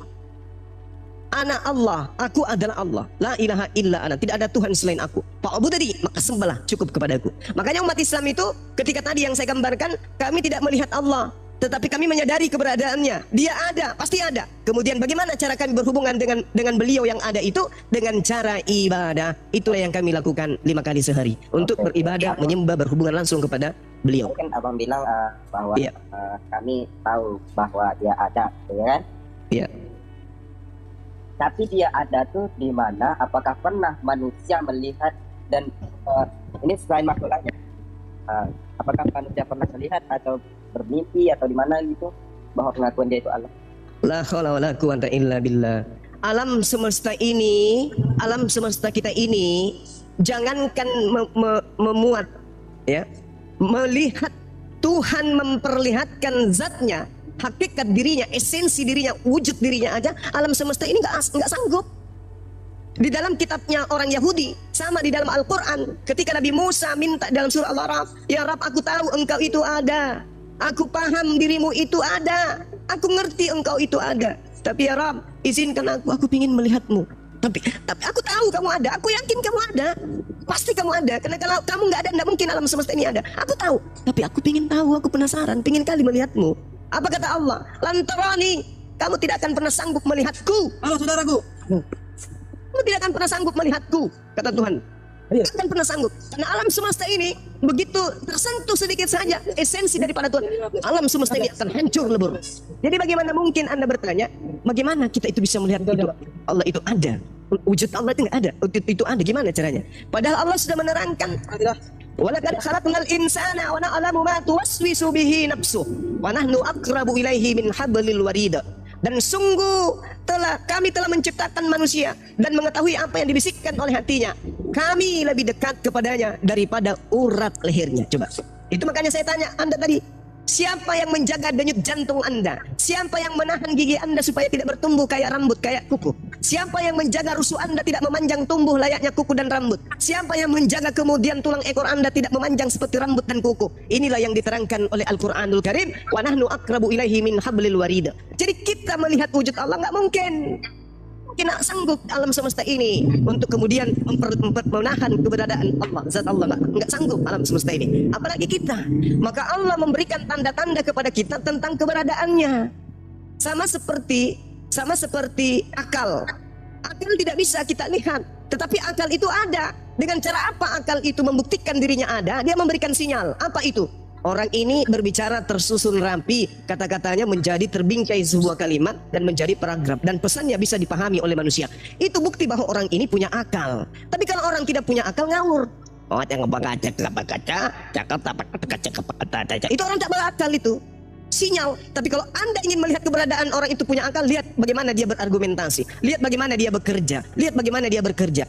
ana Allah, aku adalah Allah, la ilaha illa ana, tidak ada Tuhan selain aku, fa'budani, maka sembahlah cukup kepadaku. Makanya umat Islam itu ketika tadi yang saya gambarkan, kami tidak melihat Allah, tetapi kami menyadari keberadaannya. Dia ada, pasti ada. Kemudian bagaimana cara kami berhubungan dengan beliau yang ada itu? Dengan cara ibadah. Itulah yang kami lakukan 5 kali sehari untuk beribadah, menyembah, berhubungan langsung kepada beliau. Kan abang bilang bahwa kami tahu bahwa dia ada, ya kan? Iya. Tapi dia ada tuh di mana? Apakah pernah manusia melihat, dan ini selain makhluk lainnya, apakah manusia pernah melihat atau bermimpi atau di mana gitu bahwa pengakuan dia itu Allah? La haula wala quwwata illa billah. Alam semesta ini, alam semesta kita ini, jangankan memuat, ya, melihat Tuhan memperlihatkan zatnya, hakikat dirinya, esensi dirinya, wujud dirinya aja, alam semesta ini nggak sanggup. Di dalam kitabnya orang Yahudi, sama di dalam Al-Quran, ketika Nabi Musa minta dalam surah Al-Araf, ya Rab, aku tahu engkau itu ada, aku paham dirimu itu ada, aku ngerti engkau itu ada, tapi ya Rab, izinkan aku ingin melihatmu. Tapi aku tahu kamu ada, aku yakin kamu ada, pasti kamu ada, karena kalau kamu nggak ada, nggak mungkin alam semesta ini ada. Aku tahu, tapi aku ingin tahu, aku penasaran, ingin kali melihatmu. Apa kata Allah? Lantarani, kamu tidak akan pernah sanggup melihatku. Halo saudaraku. Kamu tidak akan pernah sanggup melihatku, kata Tuhan. Tidak akan pernah sanggup. Karena alam semesta ini begitu tersentuh sedikit saja esensi daripada Tuhan, alam semesta ini akan hancur lebur. Jadi bagaimana mungkin Anda bertanya, bagaimana kita itu bisa melihat itu? Allah itu ada. Wujud Allah itu nggak ada. Itu ada, gimana caranya? Padahal Allah sudah menerangkan. Walaqad khalaqnal insana wa na'lamu ma tuwaswisu bihi nafsuhu wa nahnu aqrabu ilaihi min hablil warid. Dan sungguh kami telah menciptakan manusia dan mengetahui apa yang dibisikkan oleh hatinya. Kami lebih dekat kepadanya daripada urat lehernya. Coba. Itu makanya saya tanya Anda tadi, siapa yang menjaga denyut jantung Anda? Siapa yang menahan gigi Anda supaya tidak bertumbuh kayak rambut, kayak kuku? Siapa yang menjaga rusuk Anda tidak memanjang tumbuh layaknya kuku dan rambut? Siapa yang menjaga kemudian tulang ekor Anda tidak memanjang seperti rambut dan kuku? Inilah yang diterangkan oleh Al-Quranul Karim. Wa nahnu aqrabu ilaihi min hablil warid. Jadi kita melihat wujud Allah nggak mungkin. Kita sanggup alam semesta ini untuk kemudian menahan keberadaan Allah, zat Allah nggak sanggup alam semesta ini, apalagi kita. Maka Allah memberikan tanda-tanda kepada kita tentang keberadaannya. Sama seperti akal. Akal tidak bisa kita lihat, tetapi akal itu ada. Dengan cara apa akal itu membuktikan dirinya ada? Dia memberikan sinyal. Apa itu? Orang ini berbicara tersusun rapi, kata-katanya menjadi terbingkai sebuah kalimat dan menjadi paragraf, dan pesannya bisa dipahami oleh manusia. Itu bukti bahwa orang ini punya akal. Tapi kalau orang tidak punya akal, ngawur. Oh, itu orang tak berakal itu. Sinyal. Tapi kalau Anda ingin melihat keberadaan orang itu punya akal, lihat bagaimana dia berargumentasi, lihat bagaimana dia bekerja, lihat bagaimana dia berkarya.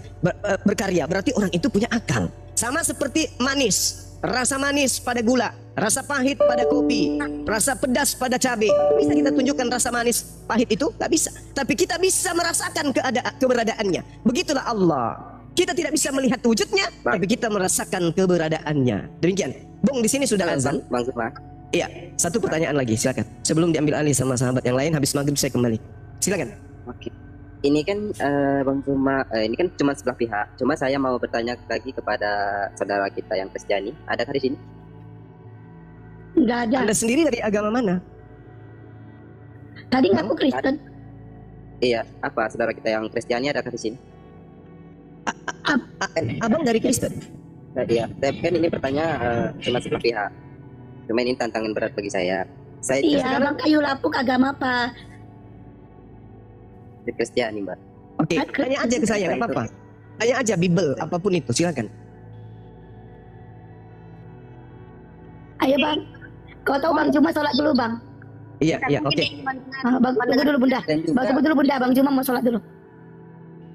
Berarti orang itu punya akal. Sama seperti manis. Rasa manis pada gula, rasa pahit pada kopi, rasa pedas pada cabai. Bisa kita tunjukkan rasa manis pahit itu? Gak bisa. Tapi kita bisa merasakan keberadaannya. Begitulah Allah. Kita tidak bisa melihat wujudnya, tapi kita merasakan keberadaannya. Demikian. Bung, di sini sudah azan. Iya, satu pertanyaan lagi, silakan. Sebelum diambil alih sama sahabat yang lain, habis maghrib saya kembali. Silakan. Oke. Ini kan Bang Zuma, ini kan cuma sebelah pihak. Cuma saya mau bertanya lagi kepada saudara kita yang Kristiani. Adakah di sini? Nggak ada. Anda sendiri dari agama mana? Tadi ngaku Kristen. Iya, apa saudara kita yang Kristiani adakah di sini? Abang dari Kristen? Iya, tapi kan ini pertanyaan cuma sebelah pihak. Cuma ini tantangan berat bagi saya. Saya Iya, Bang Kayu Lapuk agama apa? di Kristiani, Mbak. Oke, tanya aja ke saya, nggak apa-apa. Tanya aja Bible, apapun itu, silakan. Ayo Bang. Kau tahu Bang Juma sholat dulu Bang. Iya, iya, oke. Bang tunggu dulu Bunda. Bang tunggu dulu Bunda. Bang Juma mau sholat dulu.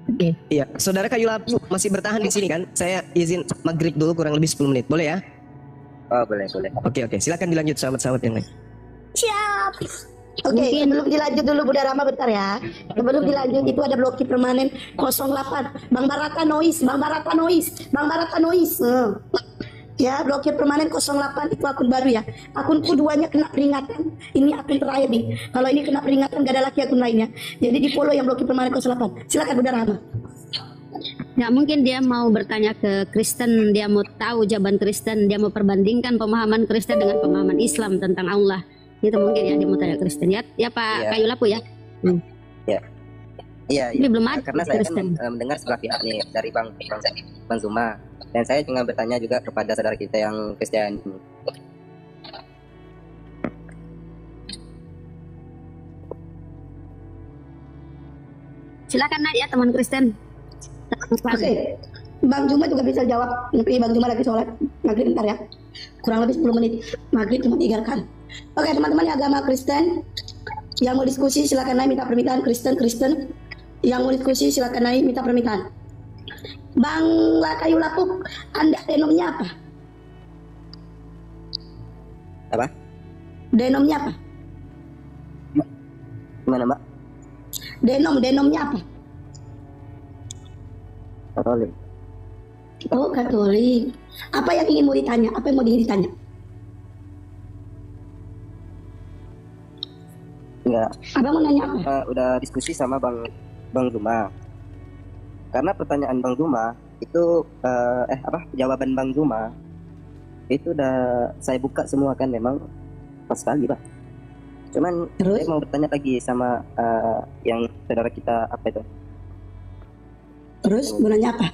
Oke. Iya, saudara Kayu Lapu masih bertahan di sini kan? Saya izin maghrib dulu kurang lebih 10 menit, boleh ya? Oh, boleh, boleh. Oke, silakan dilanjut sahabat-sahabat yang lain. Siap. Oke, sebelum dilanjut dulu Bunda Rama bentar ya. Sebelum dilanjut itu ada blokir permanen 08. Bang Barata Noise. Ya, blokir permanen 08 itu akun baru ya. Akun keduanya kena peringatan. Ini akun terakhir nih. Kalau ini kena peringatan gak ada lagi akun lainnya. Jadi di follow yang blokir permanen 08. Silakan Bunda Rama. Ya mungkin dia mau bertanya ke Kristen, dia mau tahu jawaban Kristen, dia mau perbandingkan pemahaman Kristen dengan pemahaman Islam tentang Allah. Itu mungkin ya dia mau tanya Kristen. Ya Pak Iya. Kayu Lapu ya. Iya, Ini belum ada karena saya Kristen. kan mendengar sebelah pihak nih dari Bang Zuma. Dan saya juga bertanya juga kepada saudara kita yang Kristiani. Silakan nak ya teman Kristen. Oke. Bang Juma juga bisa jawab. Tapi Bang Juma lagi sholat maghrib bentar ya. Kurang lebih 10 menit. Maghrib cuma 3 rekan. Oke teman-teman yang agama Kristen, yang mau diskusi silakan naik minta permintaan. Kristen. Yang mau diskusi silakan naik minta permintaan. Bang Kayu Lapuk, Anda denomnya apa? Apa? Denomnya apa? Gimana, Mbak? Denomnya apa? Katolik. Oh Katolik. Apa yang ingin mau ditanya? Apa yang mau ditanya? Enggak. Abang mau nanya apa? Udah diskusi sama Bang Zuma. Karena pertanyaan Bang Zuma itu jawaban Bang Zuma itu udah saya buka semua kan, memang pas sekali, Pak. Cuman Terus? saya mau bertanya lagi sama yang saudara kita apa itu? Terus mau nanya apa?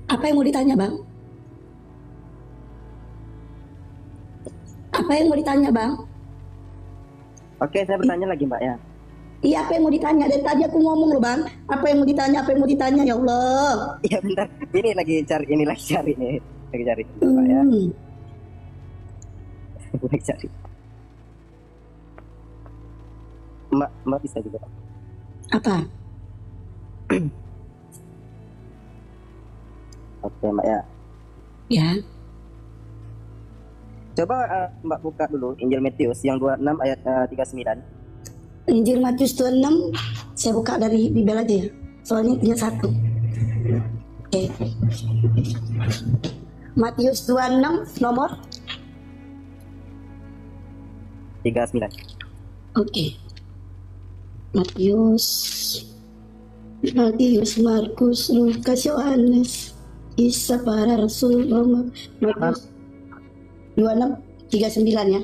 Apa yang mau ditanya Bang? Apa yang mau ditanya Bang? Oke, saya bertanya lagi, Mbak ya. Iya, apa yang mau ditanya? Dari tadi aku ngomong loh Bang. Apa yang mau ditanya? Apa yang mau ditanya? Ya Allah. Iya, bentar. Ini lagi cari nih. Lagi cari, Mbak ya. Lagi cari. Mbak bisa juga. Apa? Oke, Mbak ya. Ya. Coba Mbak buka dulu Injil Matius yang 26 ayat 39. Injil Matius 26. Saya buka dari Bible aja ya. Soalnya punya satu. Oke. Matius 26 nomor 39. Oke. Matius, Markus, Lukas, Yohanes, Isa, para rasul, Roma, Matius 26:39 ya.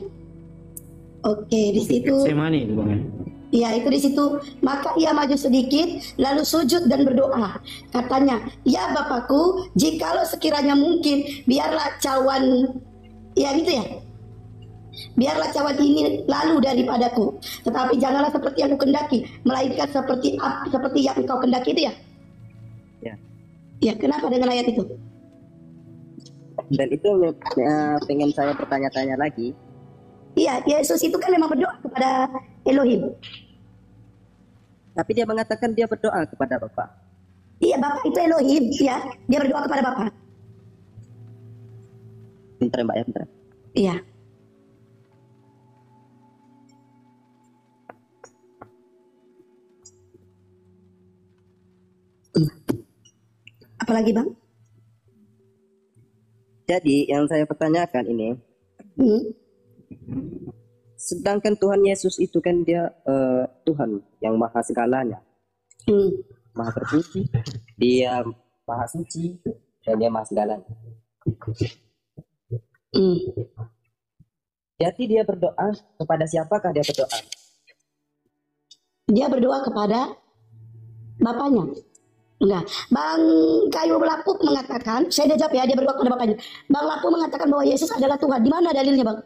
Oke, di situ. Ya, itu di situ. Maka ia maju sedikit, lalu sujud dan berdoa. Katanya, ya Bapakku, jikalau sekiranya mungkin, biarlah cawan, ya gitu ya. Biarlah cawan ini lalu daripadaku, tetapi janganlah seperti yang kukendaki, melainkan seperti yang engkau kendaki itu ya. Ya. Ya, kenapa dengan ayat itu? Dan itu pengen saya bertanya-tanya lagi. Iya, Yesus itu kan memang berdoa kepada Elohim. Tapi dia mengatakan dia berdoa kepada Bapa. Iya, Bapak itu Elohim, ya. Dia berdoa kepada Bapak. Bentar Mbak ya, bentar. Iya. Apalagi Bang? Jadi yang saya pertanyakan ini, Hmm. sedangkan Tuhan Yesus itu kan dia Tuhan yang maha segalanya, Hmm. maha tersuci, dia maha suci, dan dia maha segalanya. Hmm. Jadi dia berdoa kepada siapakah dia berdoa? Dia berdoa kepada bapaknya. Enggak. Bang Kayu Lapuk mengatakan, saya udah jawab ya, dia berdoa kepada bapaknya. Bang Lapuk mengatakan bahwa Yesus adalah Tuhan. Di mana dalilnya, Bang?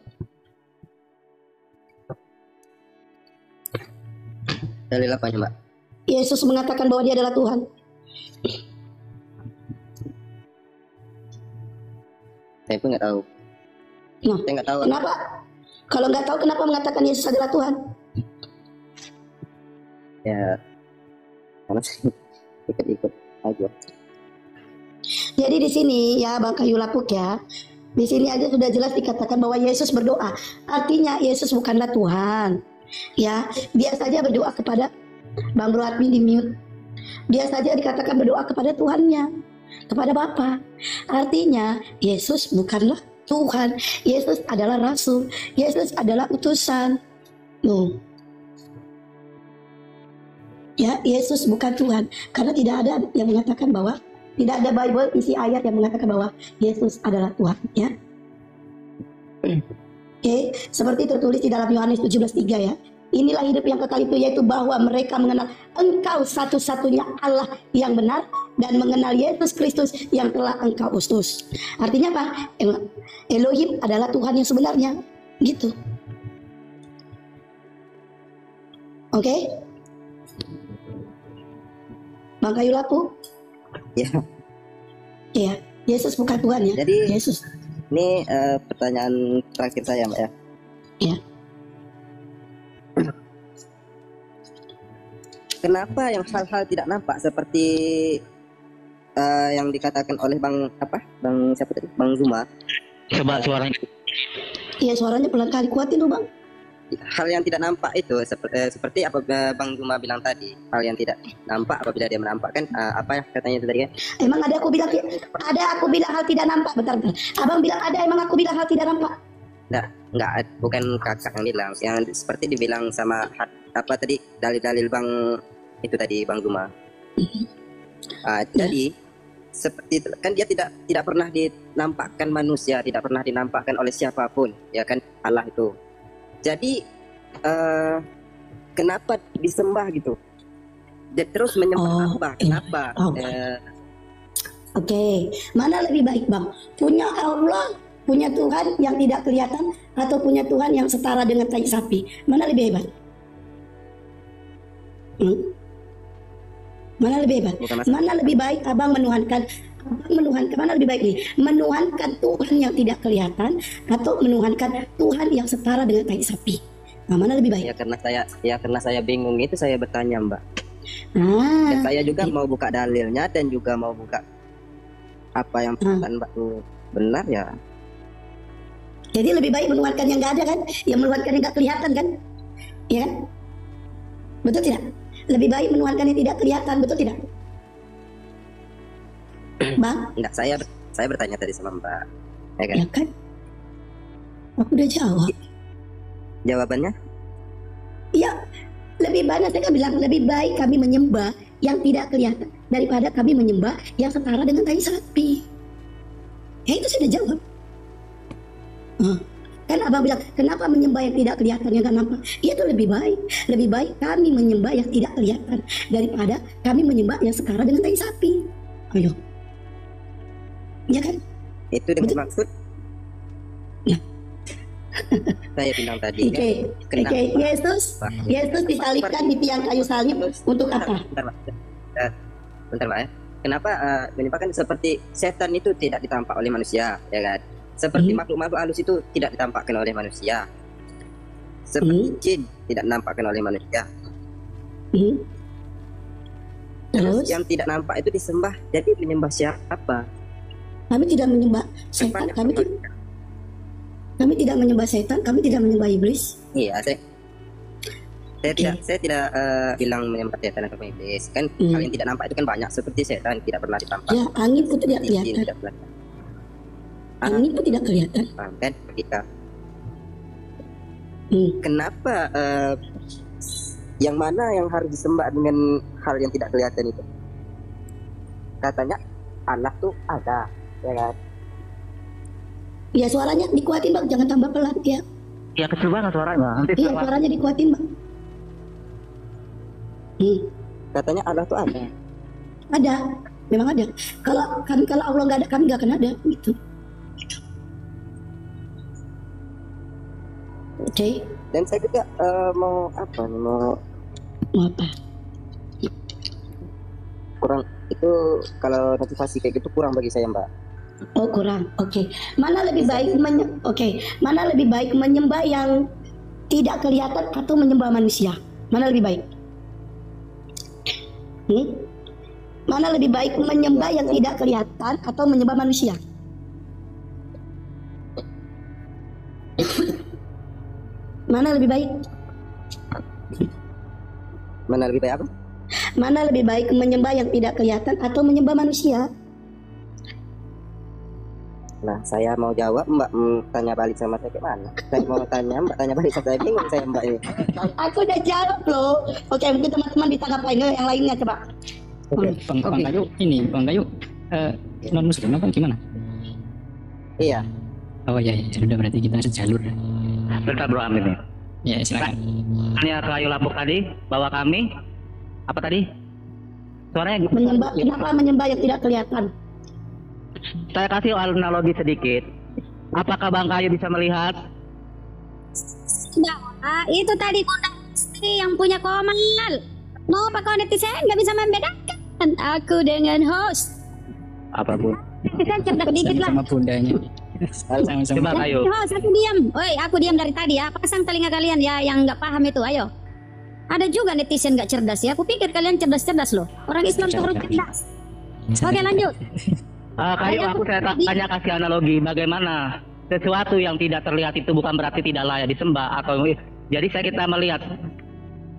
Dalil apanya, Mbak? Yesus mengatakan bahwa dia adalah Tuhan. Saya pun nggak tahu. Nah, Saya nggak tahu. kenapa? Kalau nggak tahu kenapa mengatakan Yesus adalah Tuhan? Ya, karena saya ikut-ikut aja. Jadi di sini ya Bang Kayu Lapuk ya, di sini aja sudah jelas dikatakan bahwa Yesus berdoa. Artinya Yesus bukanlah Tuhan. Ya, dia saja berdoa kepada Bang Bro Admin di mute. Dia saja dikatakan berdoa kepada Tuhannya, kepada Bapa. Artinya Yesus bukanlah Tuhan. Yesus adalah Rasul. Yesus adalah utusan. Ya, Yesus bukan Tuhan. Karena tidak ada yang mengatakan bahwa, tidak ada Bible isi ayat yang mengatakan bahwa Yesus adalah Tuhan. Ya. Oke, seperti tertulis di dalam Yohanes 17:3 ya. Inilah hidup yang kekal itu, yaitu bahwa mereka mengenal Engkau satu-satunya Allah yang benar dan mengenal Yesus Kristus yang telah Engkau utus. Artinya apa? Elohim adalah Tuhan yang sebenarnya. Gitu. Oke? Bang Kayu Lapuk? Ya. Iya, Yesus bukan Tuhan ya. Jadi Yesus. ini pertanyaan terakhir saya, Mbak ya. Iya. Kenapa yang hal-hal tidak nampak seperti yang dikatakan oleh Bang siapa tadi? Bang Zuma. Coba suaranya. Iya, suaranya pelan kali, kuatin tuh Bang. Hal yang tidak nampak itu seperti apa Bang Zuma bilang tadi, hal yang tidak nampak apabila dia menampakkan apa katanya itu tadi kan? Emang ada aku bilang hal tidak nampak. Bentar. Abang bilang ada, emang aku bilang hal tidak nampak. Enggak, bukan kakak yang bilang. Yang seperti dibilang sama apa tadi dalil-dalil Bang itu tadi Bang Zuma. Jadi seperti itu kan, dia tidak pernah dinampakkan manusia, tidak pernah dinampakkan oleh siapapun, ya kan, Allah itu. Jadi kenapa disembah gitu? Dia terus menyembah apa? Kenapa? Oke, mana lebih baik Bang? Punya Allah, punya Tuhan yang tidak kelihatan, atau punya Tuhan yang setara dengan tai sapi? Mana lebih hebat? Mana lebih hebat? Mana lebih baik Abang menuhankan? Mana lebih baik nih? Menuhankan Tuhan yang tidak kelihatan atau menuhankan Tuhan yang setara dengan tai sapi? Nah, mana lebih baik? Karena saya bingung itu saya bertanya, Mbak. Dan saya juga mau buka dalilnya dan juga mau buka apa yang Mbak tuh benar ya. Jadi lebih baik menuhankan yang nggak ada kan? Yang menuhankan yang nggak kelihatan kan? Ya kan? Betul tidak? Lebih baik menuhankan yang tidak kelihatan, betul tidak? Bang? Enggak, saya bertanya tadi sama Mbak. Ya kan? Ya kan? Aku udah jawab. Jawabannya? Ya, lebih banyak, saya kan bilang lebih baik kami menyembah yang tidak kelihatan daripada kami menyembah yang setara dengan tai sapi. Ya itu sudah jawab. Kan Abang bilang, kenapa menyembah yang tidak kelihatan, yang gak nampak? Itu lebih baik. Lebih baik kami menyembah yang tidak kelihatan daripada kami menyembah yang setara dengan tai sapi. Ayo. Ya kan? Itu dengan maksud? Ya. Saya bilang tadi. Oke. Yesus disalibkan di tiang kayu salib untuk apa? Bentar, Pak ya. Kenapa menyebabkan seperti setan itu tidak ditampak oleh manusia, ya kan? Seperti makhluk-makhluk halus itu tidak ditampakkan oleh manusia. Seperti jin tidak dinampakkan oleh manusia. Terus yang tidak nampak itu disembah. Jadi menyembah siapa? Kami tidak menyembah setan. Kami tidak menyembah setan. Kami tidak menyembah iblis. Iya, saya tidak bilang menyembah setan atau iblis. Kan hal yang tidak nampak itu kan banyak. Seperti setan tidak pernah ditampakkan. Ya, angin itu tidak kelihatan. Ini pun tidak kelihatan. Kan kita. Kenapa yang mana yang harus disembah dengan hal yang tidak kelihatan itu? Katanya Allah tuh ada, ya kan? Ya suaranya dikuatin bang, jangan tambah pelan ya. Ya kecil banget suaranya. Iya suaranya dikuatin bang. Katanya Allah tuh ada. Ada, memang ada. Kalau Allah nggak ada, kami nggak akan ada gitu. Oke. Dan saya juga mau apa? Mau apa? Kurang itu kalau motivasi kayak gitu kurang bagi saya, Mbak. Oh kurang, oke. Mana lebih baik mana lebih baik menyembah yang tidak kelihatan atau menyembah manusia? Mana lebih baik? Mana lebih baik menyembah yang tidak kelihatan atau menyembah manusia? Mana lebih baik? Mana lebih baik apa? Mana lebih baik menyembah yang tidak kelihatan atau menyembah manusia? Nah, saya mau jawab, Mbak tanya balik sama saya gimana? Saya mau tanya, Mbak tanya balik sama saya, bingung saya Mbak ini. Aku udah jawab loh. Oke, mungkin teman-teman ditangkap yang lainnya coba. Oke, Bang Kayu, ini Bang Kayu non muslim apa gimana? Iya. Oh ya, sudah berarti kita sejalur. Bentar Bro Amin nih. Ya silakan. Ini Kayu Lapuk tadi bahwa kami apa tadi? Suaranya menyembah. Kenapa menyembah yang tidak kelihatan? Saya kasih analogi sedikit. Apakah Bang Kayu bisa melihat? Nah, itu tadi Bunda Istri yang punya komal. No, Pak netizen nggak bisa membedakan aku dengan host. Apa Bu? Kita cerdak dikit lah. Sama bundanya. Coba Kayu. Host, aku diam. Oi, aku diam dari tadi ya. Pasang telinga kalian ya yang nggak paham itu. Ayo. Ada juga netizen nggak cerdas ya. Aku pikir kalian cerdas-cerdas loh. Orang Islam tuh harus cerdas. Oke, lanjut. Kayu, aku saya tanya kasih analogi bagaimana sesuatu yang tidak terlihat itu bukan berarti tidak layak disembah atau jadi kita melihat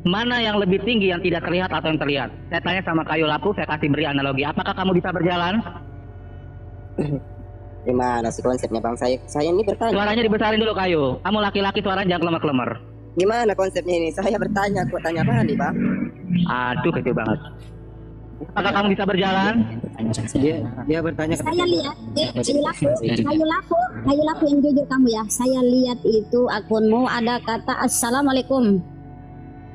mana yang lebih tinggi yang tidak terlihat atau yang terlihat. Saya tanya sama Kayu Lapuk, saya kasih beri analogi. Apakah kamu bisa berjalan? Gimana sih konsepnya Bang? Saya ini bertanya. Suaranya dibesarin dulu Kayu. Kamu laki-laki suaranya jangan kelemar-kelemar. Gimana konsepnya ini? Saya bertanya, kok tanya balik Bang? Aduh kecil banget. Apakah kamu bisa berjalan? Dia bertanya. Saya lihat, Kayu Lapuk yang jujur kamu ya. Saya lihat itu akunmu ada kata Assalamualaikum.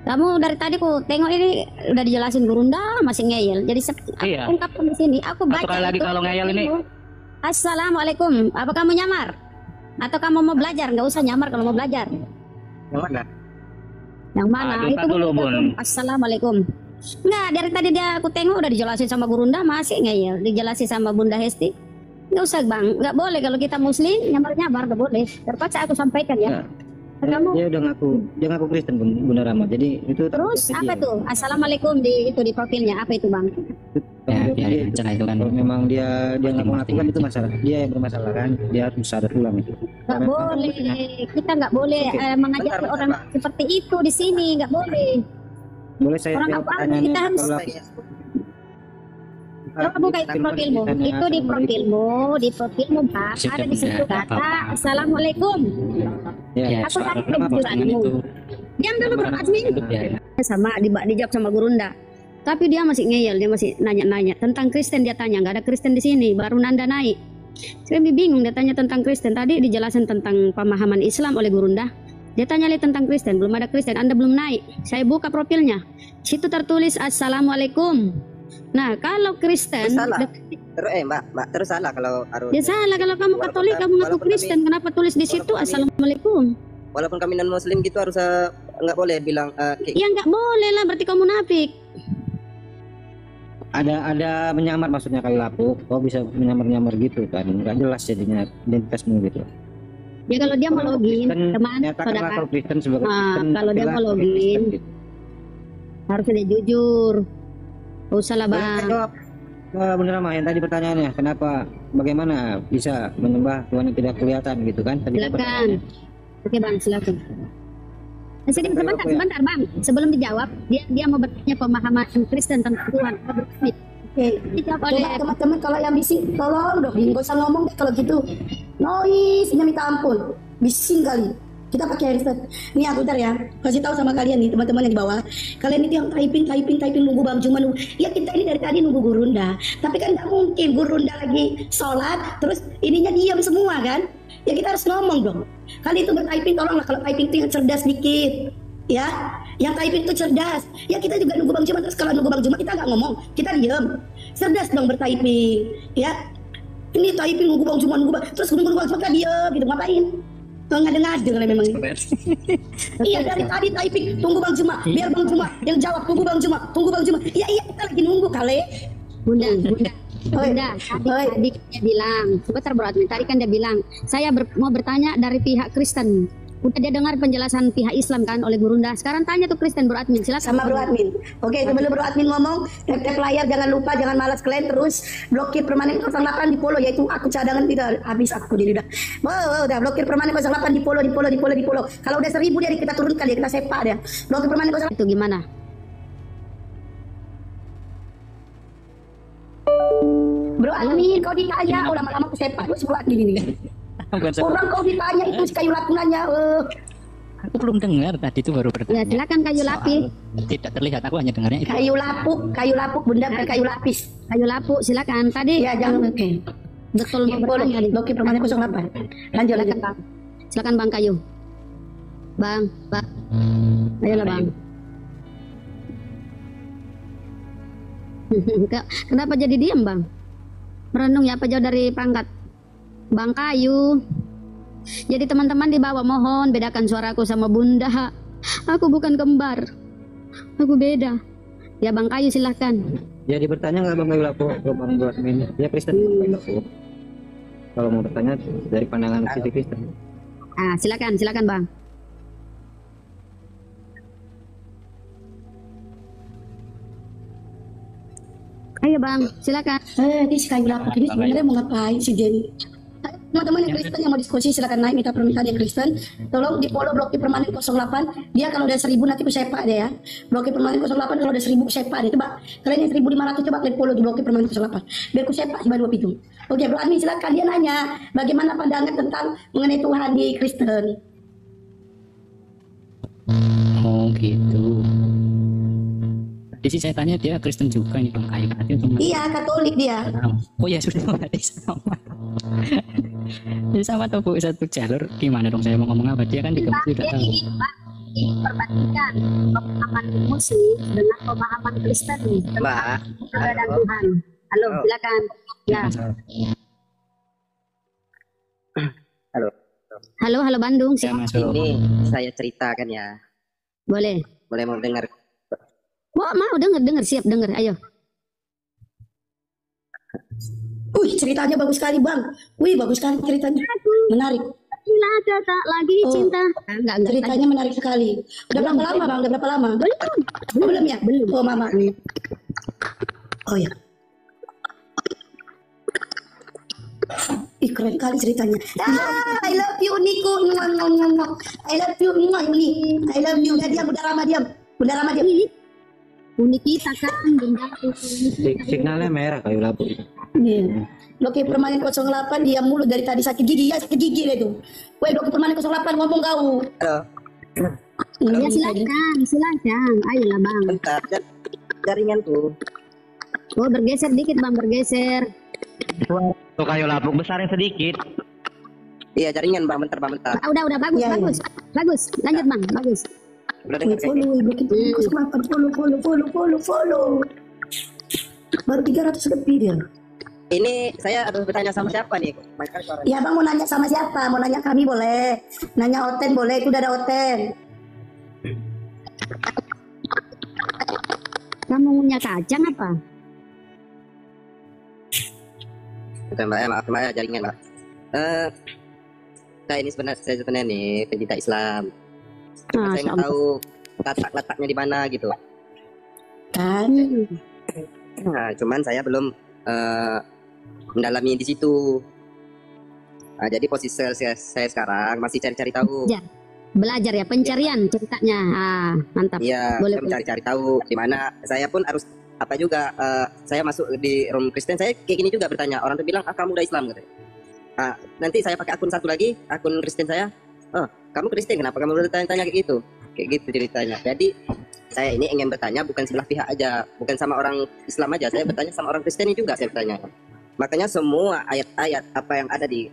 Kamu dari tadi ku tengok ini udah dijelasin Gurunda masih ngeyel. Jadi iya. ungkapkan di sini. Aku baca sekali lagi kalau ngeyel ini. Assalamualaikum. Apa kamu nyamar? Atau kamu mau belajar? Nggak usah nyamar kalau mau belajar. Yang mana? Yang mana? Itu dulu, Bun. Assalamualaikum. Nggak, dari tadi dia aku tengok udah dijelasin sama Gurunda masih ngeyel. Dijelasin sama Bunda Hesti. Nggak usah Bang, nggak boleh kalau kita muslim nyamar-nyamar, nggak boleh. Terpaksa aku sampaikan ya. Kamu dia ngaku Kristen Bunda Rama. Jadi itu terus apa tuh? Assalamualaikum di profilnya apa itu Bang? Ya, itu kan. Memang dia nggak mau ngaku kan itu masalah. Dia yang bermasalah kan. Dia harus sadar ulang itu. Nggak boleh. Kita nggak boleh mengajari orang seperti itu di sini, nggak boleh. Boleh saya orang apa kita harus coba buka itu profilmu. Itu di profilmu Bang. Ada di situ kata Assalamualaikum. Ya, aku tadi kejujuranmu. Diam dulu Bang Admin. Sama dijawab sama Gurunda. Tapi dia masih ngeyel, dia masih nanya-nanya tentang Kristen. Dia tanya, nggak ada Kristen di sini, baru Nanda naik. Saya lebih bingung, dia tanya tentang Kristen. Tadi dijelasin tentang pemahaman Islam oleh Gurunda. Dia tanya lagi tentang Kristen, belum ada Kristen, Anda belum naik. Saya buka profilnya, situ tertulis Assalamualaikum. Nah, kalau Kristen terus Mbak, terus salah kalau harus. Ya salah kalau kamu Katolik, kamu ngaku Kristen, kenapa tulis di situ Assalamualaikum? Walaupun kami non Muslim gitu harus nggak boleh bilang. Ya nggak boleh lah, berarti kamu munafik. Ada menyamar maksudnya Kayu Lapuk. Kok bisa menyamar gitu kan? Nggak jelas jadinya identitasmu gitu. Ya kalau dia mau login, teman, saudara. Kalau Kristen sebagai Kristen, kalau dia mau login, gitu. Harus dia jujur. Usah lah Bang. Jawab, Bunda Rama yang tadi pertanyaannya, kenapa, bagaimana bisa menyembah Tuhan yang tidak kelihatan gitu kan? Tadi silakan. Oke Bang, silakan. Sebentar Bang. Sebelum dijawab, dia mau bertanya pemahaman Kristen tentang Tuhan. Tidak Coba boleh. teman-teman kalau yang bising tolong dong, nggak usah ngomong deh kalau gitu. Noise-nya minta ampun, bising kali. Kita pakai headset. Nih aku ntar ya, kasih tahu sama kalian nih teman-teman yang di bawah. Kalian itu yang typing nunggu Bang Juma nunggu. Ya kita ini dari tadi nunggu Gurunda. Tapi kan nggak mungkin Gurunda lagi sholat, terus ininya diam semua kan? Ya kita harus ngomong dong. Kali itu bertyping tolonglah kalau typing itu yang cerdas dikit. Ya, yang typing itu cerdas. Ya kita juga nunggu Bang Juma, terus kalau nunggu Bang Juma kita nggak ngomong, kita diam. Cerdas dong bertyping. Ya, ini typing nunggu Bang Juma, terus nunggu Bang Juma kita diam gitu, ngapain? Ngade-ngade lah memang. Iya dari tadi typing tunggu Bang Juma, biar Bang Juma yang jawab, tunggu Bang Juma. Iya kita lagi nunggu kali. Bunda, tadi dia bilang, sebentar Bro Admin, tadi kan dia bilang, saya mau bertanya dari pihak Kristen. Udah dia dengar penjelasan pihak Islam kan oleh Gurunda. Sekarang tanya tuh Kristen Bro Admin, silakan. Sama Bro Admin. Oke, sebelum Bro Admin ngomong, tap layar jangan lupa, jangan malas kalian terus blokir permanen 08 di follow, yaitu aku cadangan tidak habis aku jadi udah. Wow, udah blokir permanen 08 di follow. Kalau udah 1000 dia kita turunkan dia, kita sepak dia. Blokir permanen 08. Itu gimana? Bro Admin, kau ditanya, oh lama-lama aku sepak. Lu Bro Admin ini. Orang kau ditanya itu si kayu lapungannya. Aku belum dengar tadi itu baru bertanya. Ya silakan kayu lapis. Tidak terlihat, aku hanya dengarnya itu. Kayu lapuk Bunda, bukan kayu lapis. Kayu lapuk silakan. Tadi Ya jangan oke. betul mau bertanya. Blokir permanen 08. Lanjut. Bang. Silakan Bang Kayu. Bang. Ayolah Bang. Kenapa jadi diam Bang? Merenung ya apa jauh dari pangkat? Bang Kayu. Jadi teman-teman di bawah mohon bedakan suaraku sama Bunda. Aku bukan kembar. Aku beda. Ya Bang Kayu silahkan. Jadi bertanya nggak Bang Kayu Lapo? Bang Bro Admin. Ya Kristen Bang Kayu Lapo. Kalau mau bertanya dari pandangan sisi Kristen. Ah silakan Bang. Ayo Bang, silakan. Ini si kayu lapuk ini sebenarnya mau ngapain sih Jenny? Teman-teman yang Kristen yang mau diskusi silakan naik, minta permintaan yang Kristen. Tolong di follow blokir permanen 08. Dia kalau udah 1000 nanti aku sepak dia ya. Blokir permanen 08 kalau udah 1000 sepak dia. Coba kalian yang 1500 coba kalian follow di blokir permanen 08. Biar aku sepak si dua pintu. Oke, Bro Admin silakan, dia nanya bagaimana pandangan tentang mengenai Tuhan di Kristen. Oh gitu. Di sini saya tanya dia Kristen juga ini Bang Kayu. Berarti untuk Iya, Katolik dia. Oh ya sudah berarti sama. Jadi sama tuh Bu, satu jalur. Gimana dong saya mau ngomong apa? Dia kan juga tidak tahu. Perbandingkan pemahaman muslim dengan pemahaman Kristen tentang keberadaan Tuhan. Halo, silakan. Ya. Halo Bandung. Saya Siapa? masuk. Ini saya ceritakan ya. Boleh. Boleh mau dengar? Mau denger, siap denger. Ayo. Ceritanya bagus sekali Bang. Bagus sekali ceritanya. Menarik. Bila ada tak lagi cinta. Enggak. Ceritanya menarik sekali. Udah berapa lama Bang? Belum ya? Belum. Oh Mama. Oh ya. Keren kali ceritanya. I love you Niko. I love you Uni. I love you. Diam. Bunda Rama diam. Unik kita kan Bunda. Signalnya merah Kayu Lapo. Iya. Blokir permanen 08 dia mulut dari tadi sakit gigi deh itu. Woi blokir permanen 08 ngomong kau. Ya silakan. Ayolah Bang. Bentar, jaringan tuh. Oh bergeser dikit Bang, bergeser. Tuh Kayu Lapo besarin sedikit. Iya jaringan Bang, bentar. Udah bagus, Ya, bagus. Bagus. Lanjut Bang, bagus. Udah dengar kayaknya. Follow. Baru 300 lebih dia. Ini saya harus bertanya sama siapa nih? Makanya suaranya. Ya Bang mau nanya sama siapa? Mau nanya kami boleh. Nanya Oten boleh, itu udah ada Oten. Kamu punya kacang apa? Bentar, Mbak, maaf Mbak, jaringan Mbak. Saya sebenarnya nih pencinta Islam. Saya nggak tahu letaknya di mana gitu. Kan? Nah, cuman saya belum mendalami di situ. Nah, jadi posisi saya sekarang masih cari-cari tahu. Belajar ya, pencarian ceritanya. Mantap. Iya, Boleh. mencari-cari tahu di mana. Saya pun harus apa juga saya masuk di room Kristen, saya kayak gini juga bertanya. Orang tuh bilang, kamu udah Islam katanya. Nanti saya pakai akun satu lagi, akun Kristen saya. Kamu Kristen, kenapa kamu udah tanya-tanya kayak gitu? Kayak gitu ceritanya. Jadi saya ini ingin bertanya bukan sebelah pihak aja, bukan sama orang Islam aja. Saya bertanya sama orang Kristen juga saya bertanya. Makanya semua ayat-ayat apa yang ada di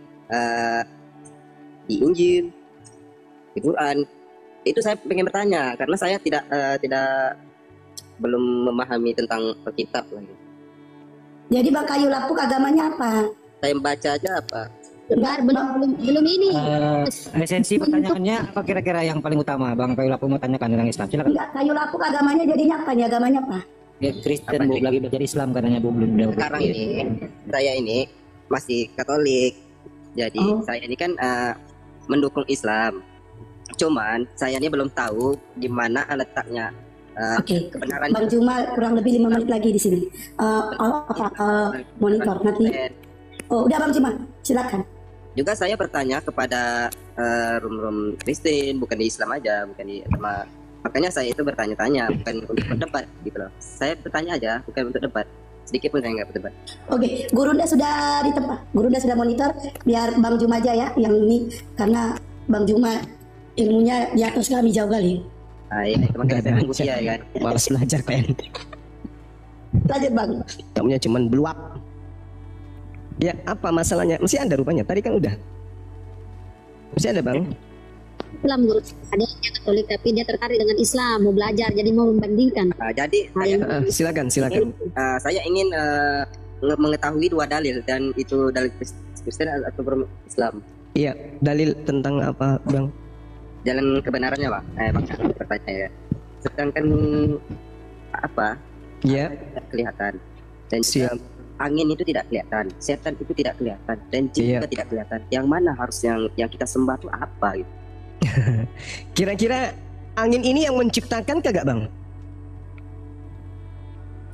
Injil, di Quran, itu saya pengen bertanya karena saya belum memahami tentang Alkitab lagi. Jadi Bang Kayu Lapuk agamanya apa? Saya baca aja apa. Bentar, belum ini. Esensi pertanyaannya apa kira-kira yang paling utama Bang Kayu Lapuk mau tanyakan tentang Islam? Silakan. Enggak, Kayu Lapuk agamanya jadinya apa nih? Agamanya apa? Ya, Kristen Bu, lagi belajar Islam katanya Bu, belum jauh. Sekarang ini saya ini masih Katolik. Jadi saya ini kan mendukung Islam. Cuman saya ini belum tahu di mana letaknya kebenaran. Bang Juma kurang lebih 5 menit lagi di sini. Monitor nanti. Udah Bang Juma, silakan. Juga saya bertanya kepada room Kristen, bukan di Islam aja, bukan di agama. Makanya saya itu bertanya-tanya, bukan untuk berdebat gitu loh. Saya bertanya aja, bukan untuk debat. Sedikit pun saya nggak berdebat. Oke, Gurunda sudah di tempat. Gurunda sudah monitor. Biar Bang Juma aja ya yang ini, karena Bang Juma ilmunya di atas kami jauh kali. Iya, itu makanya saya tunggu dia ya kan. Malas belajar kalian. Lanjut Bang. Kamunya cuman beluap. Ya, apa masalahnya? Masih ada rupanya. Tadi kan udah. Masih ada Bang. Islam guru, ada yang Katolik tapi dia tertarik dengan Islam, mau belajar, jadi mau membandingkan. Jadi silakan. Saya ingin mengetahui 2 dalil, dan itu dalil Kristen atau Islam. Iya, dalil tentang apa Bang? Jalan kebenarannya Bang. Bang bertanya ya. Sedangkan apa? Ya. Tidak kelihatan. Dan angin itu tidak kelihatan, setan itu tidak kelihatan, dan jin juga tidak kelihatan. Yang mana harus yang kita sembah itu apa gitu? Kira-kira angin ini yang menciptakan kagak Bang?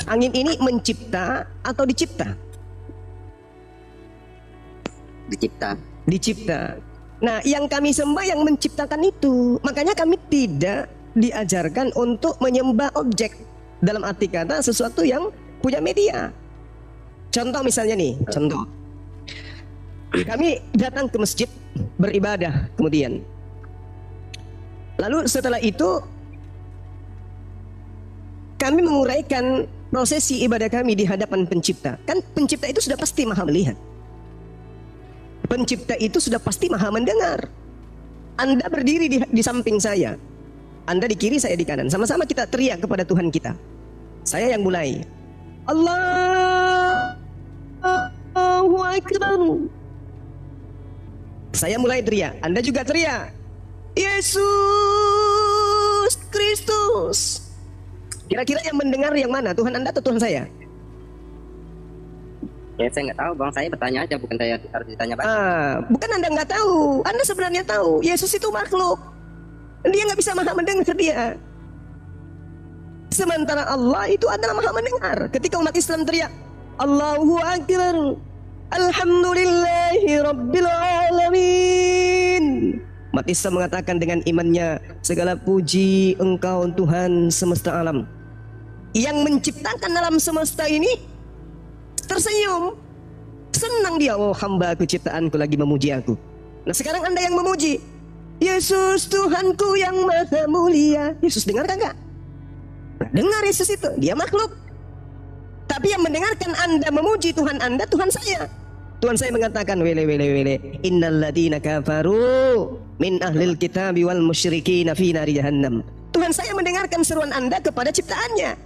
Angin ini mencipta atau dicipta? Dicipta. Nah, yang kami sembah yang menciptakan itu. Makanya kami tidak diajarkan untuk menyembah objek. Dalam arti kata sesuatu yang punya media. Contoh misalnya nih, kami datang ke masjid beribadah kemudian. Lalu setelah itu kami menguraikan prosesi ibadah kami di hadapan pencipta. Kan pencipta itu sudah pasti maha melihat. Pencipta itu sudah pasti maha mendengar. Anda berdiri di samping saya, Anda di kiri, saya di kanan. Sama-sama kita teriak kepada Tuhan kita. Saya yang mulai, Allahu Akbar. Saya mulai teriak, Anda juga teriak, Yesus Kristus. Kira-kira yang mendengar yang mana? Tuhan Anda atau Tuhan saya? Ya saya nggak tahu Bang, saya bertanya aja, bukan saya harus ditanya Bang. Bukan Anda nggak tahu, Anda sebenarnya tahu. Yesus itu makhluk, dia nggak bisa maha mendengar dia. Sementara Allah itu adalah maha mendengar. Ketika umat Islam teriak, Allahu Akbar, Alhamdulillahi Rabbil Alamin. Umat Islam mengatakan dengan imannya, segala puji Engkau Tuhan semesta alam. Yang menciptakan alam semesta ini tersenyum, senang dia. Oh, hamba-Ku ciptaanku lagi memuji aku. Nah sekarang Anda yang memuji, Yesus Tuhanku yang maha mulia. Yesus dengar enggak? Nah, dengar Yesus itu, dia makhluk. Tapi yang mendengarkan Anda memuji Tuhan Anda, Tuhan saya. Tuhan saya mengatakan, wele innal ladina kafaru min ahlil kitabi wal musyrikin fi nari jahannam. Tuhan saya mendengarkan seruan Anda kepada ciptaannya.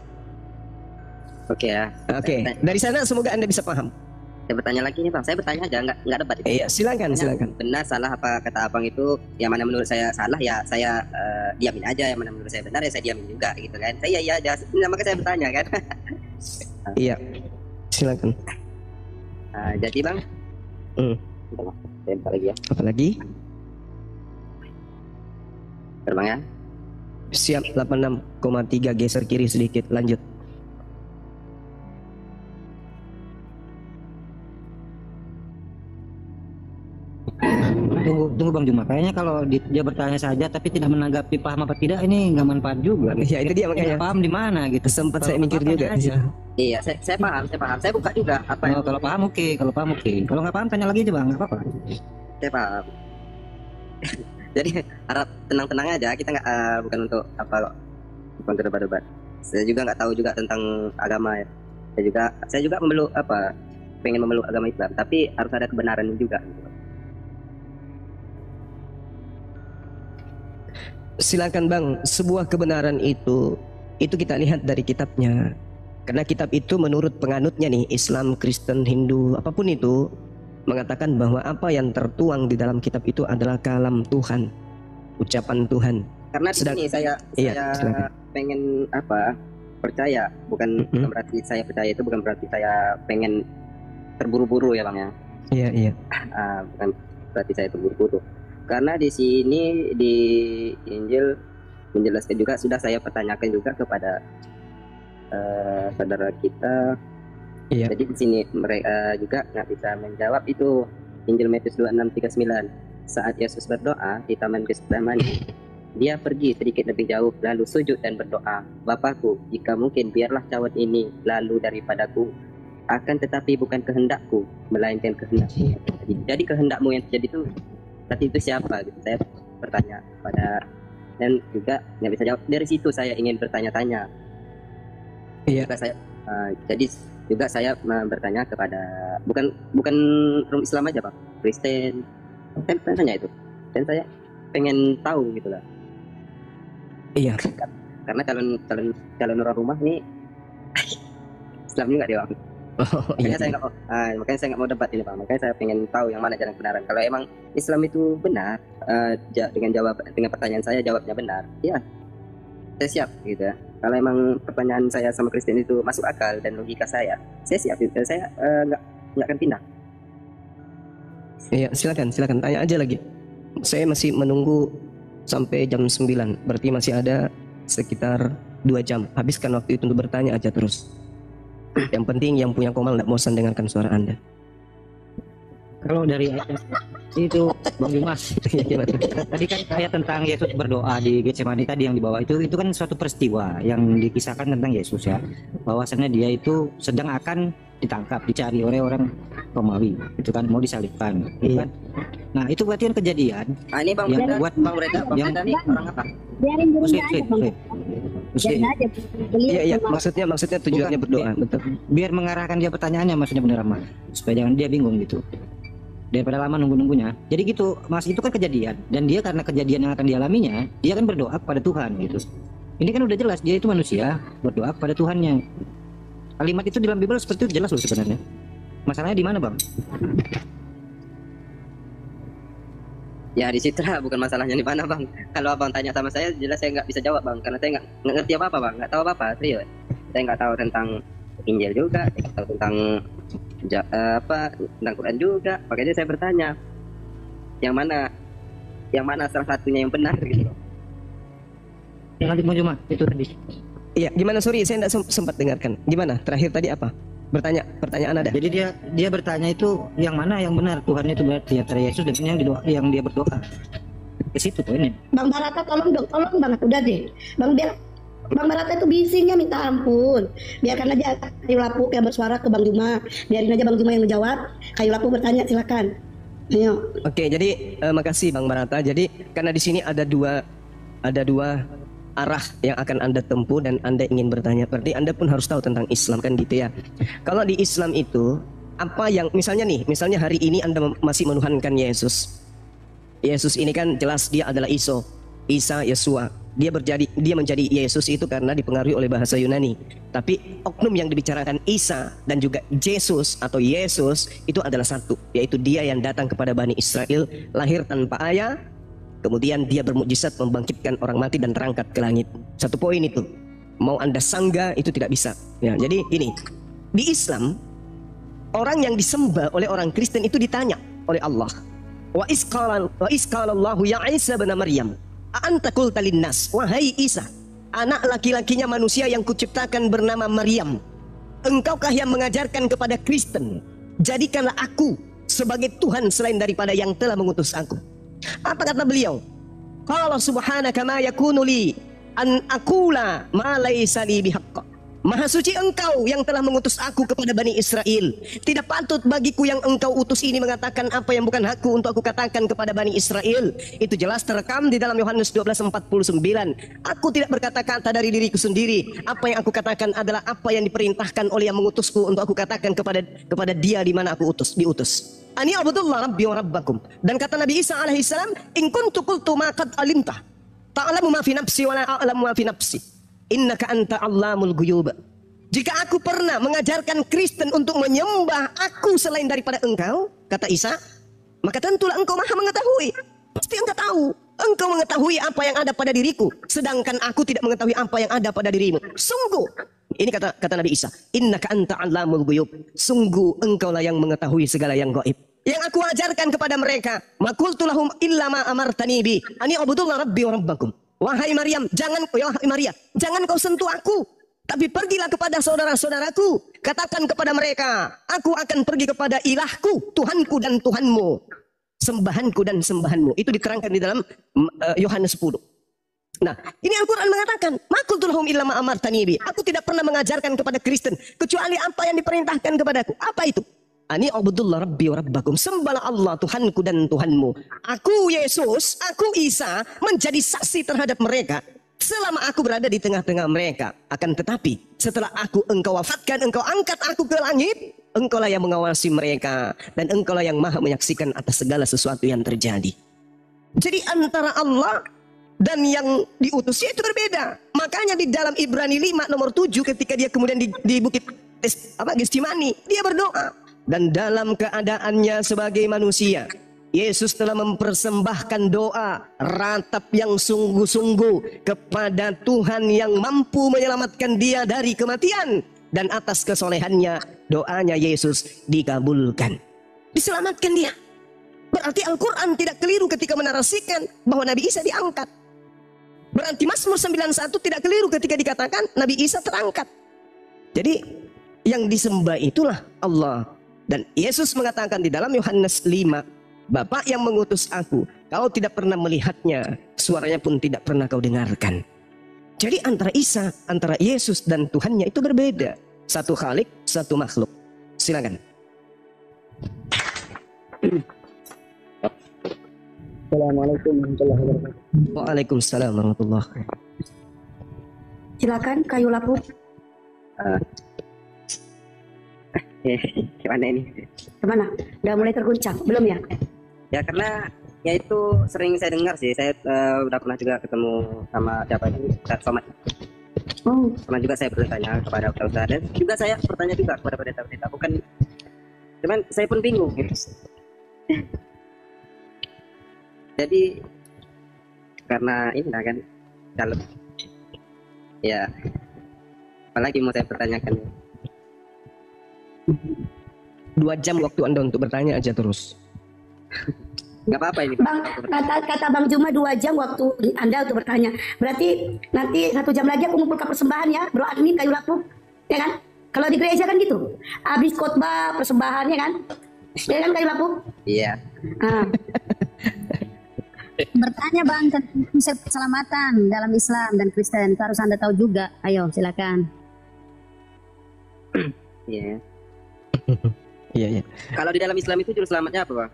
Oke ya. Oke. Dari sana semoga Anda bisa paham. Saya bertanya lagi nih Bang, saya bertanya aja, nggak debat itu. Iya, silakan. Benar salah apa kata Abang itu, yang mana menurut saya salah ya saya diamin aja, yang mana menurut saya benar ya saya diamin juga gitu kan. Saya iya aja, makanya saya bertanya kan. Iya, silakan. Jadi Bang, saya lagi ya. Apa lagi? Terbang ya. Siap, 86,3 geser kiri sedikit, lanjut. Tunggu Bang Juma. Kayaknya kalau dia bertanya saja tapi tidak menanggapi paham apa tidak, ini nggak manfaat juga. Gitu. Ya itu dia makanya. Paham di mana gitu. Sempat saya mikir juga. Iya, saya paham. Saya buka juga apa yang Kalau paham oke, Kalau nggak paham tanya lagi aja Bang, nggak apa-apa. saya paham. Jadi harap tenang-tenang aja, kita nggak bukan untuk apa, bukan debat-debat. Saya juga nggak tahu juga tentang agama ya. Saya juga pengen memeluk agama Islam, tapi harus ada kebenaran juga. Silakan Bang, sebuah kebenaran itu kita lihat dari kitabnya. Karena kitab itu menurut penganutnya nih, Islam, Kristen, Hindu, apapun itu, mengatakan bahwa apa yang tertuang di dalam kitab itu adalah kalam Tuhan, ucapan Tuhan. Karena di sini saya pengen percaya, bukan berarti saya percaya itu bukan berarti saya pengen terburu-buru ya Bang ya. Iya. Bukan berarti saya terburu-buru. Karena di sini di Injil menjelaskan juga, sudah saya pertanyakan juga kepada saudara kita. Iya. Jadi di sini mereka juga nggak bisa menjawab itu. Injil Matius 26:39. Saat Yesus berdoa di Taman Getsemani, dia pergi sedikit lebih jauh lalu sujud dan berdoa, Bapakku, jika mungkin biarlah cawan ini lalu daripadaku, akan tetapi bukan kehendakku melainkan kehendakmu. Jadi kehendakmu yang terjadi itu berarti itu siapa gitu, saya bertanya pada, dan juga nggak bisa jawab. Dari situ saya ingin bertanya-tanya. Iya. Jadi juga saya bertanya kepada bukan orang Islam aja Pak, Kristen, saya tanya itu, dan saya pengen tahu gitu lah. Iya. Karena calon orang rumah ini Islam juga dia Bang. Makanya saya nggak mau debat ini Bang. Makanya saya pengen tahu yang mana jalan kebenaran. Kalau emang Islam itu benar, dengan pertanyaan saya jawabnya benar, ya saya siap gitu ya. Kalau emang pertanyaan saya sama Kristen itu masuk akal dan logika saya siap. Saya nggak akan pindah. Iya, silakan tanya aja lagi. Saya masih menunggu sampai jam 9. Berarti masih ada sekitar 2 jam. Habiskan waktu itu untuk bertanya aja terus. Yang penting yang punya komal tidak bosan dengarkan suara Anda. Kalau dari itu Bang Dimas, tadi kan ayat tentang Yesus berdoa di Getsemani tadi yang di bawah itu kan suatu peristiwa yang dikisahkan tentang Yesus ya, bahwasannya dia itu sedang akan ditangkap, dicari oleh orang Romawi, itu kan mau disalibkan, gitu kan. Nah itu berarti kan kejadian. Ini Bang yang Breda, buat Bang Breda nih orang apa? Biarin dulu Muslim, aja Bang. Biarin aja. Iya, maksudnya tujuannya berdoa, betul. Biar mengarahkan dia pertanyaannya, maksudnya bener Mas, supaya jangan dia bingung gitu. Daripada lama nunggu-nunggunya. Jadi gitu, Mas, itu kan kejadian, dan dia karena kejadian yang akan dialaminya, dia kan berdoa kepada Tuhan gitu. Ini kan udah jelas dia itu manusia berdoa kepada Tuhannya. Kalimat itu di dalam Bible seperti itu jelas loh sebenarnya. Masalahnya di mana, Bang? Ya di situ lah, bukan masalahnya di mana Bang. Kalau Abang tanya sama saya, jelas saya nggak bisa jawab Bang, karena saya nggak ngerti apa-apa Bang, nggak tahu apa-apa, serius. Saya nggak tahu tentang Injil juga, saya nggak tahu tentang tentang Quran juga. Makanya saya bertanya, yang mana salah satunya yang benar gitu. Yang nanti mau cuma itu tadi. Iya, gimana, sorry saya tidak sempat dengarkan. Gimana? Terakhir tadi apa? Pertanyaan ada. Jadi dia bertanya itu yang mana yang benar, Tuhan itu berarti antara Yesus dan yang dia berdoa. Ke situ poinnya. Bang Barata tolong Bang, udah deh. Bang Barata itu bisingnya minta ampun. Biarkan aja Kayu Lapu yang bersuara ke Bang Juma. Biarin aja Bang Juma yang menjawab. Kayu Lapu bertanya, silakan. Ayo. Oke, jadi makasih Bang Barata. Jadi karena di sini ada dua arah yang akan Anda tempuh dan Anda ingin bertanya, berarti Anda pun harus tahu tentang Islam kan gitu ya. Kalau di Islam itu apa yang misalnya hari ini Anda masih menuhankan Yesus. Yesus ini kan jelas dia adalah Isa Yesua. Dia menjadi Yesus itu karena dipengaruhi oleh bahasa Yunani. Tapi oknum yang dibicarakan Isa dan juga Yesus atau Yesus itu adalah satu, yaitu dia yang datang kepada Bani Israel, lahir tanpa ayah. Kemudian dia bermukjizat membangkitkan orang mati dan terangkat ke langit. Satu poin itu. Mau Anda sanggah itu tidak bisa. Ya, jadi ini di Islam orang yang disembah oleh orang Kristen itu ditanya oleh Allah. Wa isqalallahu ya Isa bin Maryam, anta qulta linnas, wahai Isa, anak laki-lakinya manusia yang kuciptakan bernama Maryam, engkaukah yang mengajarkan kepada Kristen, jadikanlah aku sebagai Tuhan selain daripada yang telah mengutus aku. Apa kata beliau? Qala subhanaka ma yakunu li an aqula ma laysa li bihaqq. Maha suci engkau yang telah mengutus aku kepada Bani Israel. Tidak patut bagiku yang engkau utus ini mengatakan apa yang bukan hakku untuk aku katakan kepada Bani Israel. Itu jelas terekam di dalam Yohanes 12:49. Aku tidak berkata-kata dari diriku sendiri. Apa yang aku katakan adalah apa yang diperintahkan oleh yang mengutusku untuk aku katakan kepada dia di mana aku diutus. Ani abudullah rabbi wa rabbakum. Dan kata Nabi Isa alaihissalam, in kuntu qultu ma qad alimta ta'lamu ma fi nafsi wa la a'lamu ma fi nafsi. Innaka anta allamul ghuyub. Jika aku pernah mengajarkan Kristen untuk menyembah aku selain daripada engkau, kata Isa, maka tentulah engkau maha mengetahui. Pasti engkau tahu. Engkau mengetahui apa yang ada pada diriku, sedangkan aku tidak mengetahui apa yang ada pada dirimu. Sungguh, ini kata Nabi Isa, innaka anta allamul ghuyub. Sungguh engkaulah yang mengetahui segala yang gaib. Yang aku ajarkan kepada mereka, ma qultu lahum illa ma amartani bi, ani ubudullah rabbi wa rabbakum. Wahai Maryam, jangan kau sentuh aku, tapi pergilah kepada saudara-saudaraku. Katakan kepada mereka, aku akan pergi kepada ilahku, Tuhanku dan Tuhanmu, sembahanku dan sembahanmu. Itu diterangkan di dalam Yohanes 10. Nah, ini Al-Quran mengatakan, makultu lahum illa ma amartani bi. Aku tidak pernah mengajarkan kepada Kristen kecuali apa yang diperintahkan kepadaku. Apa itu? Ani abudullah rabbi wa rabbakum. Sembahlah Allah Tuhanku dan Tuhanmu. Aku Yesus, aku Isa menjadi saksi terhadap mereka selama aku berada di tengah-tengah mereka. Akan tetapi setelah engkau wafatkan, engkau angkat aku ke langit, engkaulah yang mengawasi mereka dan engkaulah yang maha menyaksikan atas segala sesuatu yang terjadi. Jadi antara Allah dan yang diutusnya itu berbeda. Makanya di dalam Ibrani 5 nomor 7 ketika dia kemudian di bukit Getsemani, dia berdoa. Dan dalam keadaannya sebagai manusia, Yesus telah mempersembahkan doa ratap yang sungguh-sungguh kepada Tuhan yang mampu menyelamatkan dia dari kematian. Dan atas kesolehannya, doanya Yesus dikabulkan. Diselamatkan dia. Berarti Al-Quran tidak keliru ketika menarasikan bahwa Nabi Isa diangkat. Berarti Mazmur 91 tidak keliru ketika dikatakan Nabi Isa terangkat. Jadi yang disembah itulah Allah. Dan Yesus mengatakan di dalam Yohanes 5, Bapa yang mengutus aku, kau tidak pernah melihatnya, suaranya pun tidak pernah kau dengarkan. Jadi antara Isa, antara Yesus dan Tuhannya itu berbeda. Satu khalik, satu makhluk. Silakan. Assalamualaikum warahmatullahi wabarakatuh. Waalaikumsalam warahmatullahi wabarakatuh. Silakan kayu lapu. Gimana ini? Kemana? Udah mulai terguncang? Belum ya? Ya karena ya itu sering saya dengar sih. Saya udah pernah juga ketemu sama siapa ini, Somad. Oh. Pernah juga saya bertanya kepada Ustaz dan juga saya bertanya juga kepada pendeta-pendeta. Bukan, cuman saya pun bingung gitu. Jadi karena ini kan kalau ya apalagi mau saya pertanyakan. 2 jam waktu Anda untuk bertanya aja terus. Nggak apa-apa ini. Bang, kata Bang Juma 2 jam waktu Anda untuk bertanya. Berarti nanti 1 jam lagi aku mengumpulkan persembahan ya, Bro Agni kayu lapu, ya kan? Kalau di gereja kan gitu. Habis khotbah persembahannya kan? Ya kan kayu lapu? Iya. Bertanya Bang tentang konsep keselamatan dalam Islam dan Kristen, harus Anda tahu juga. Ayo silakan. Iya. Iya. Kalau di dalam Islam itu juru selamatnya apa, Bang?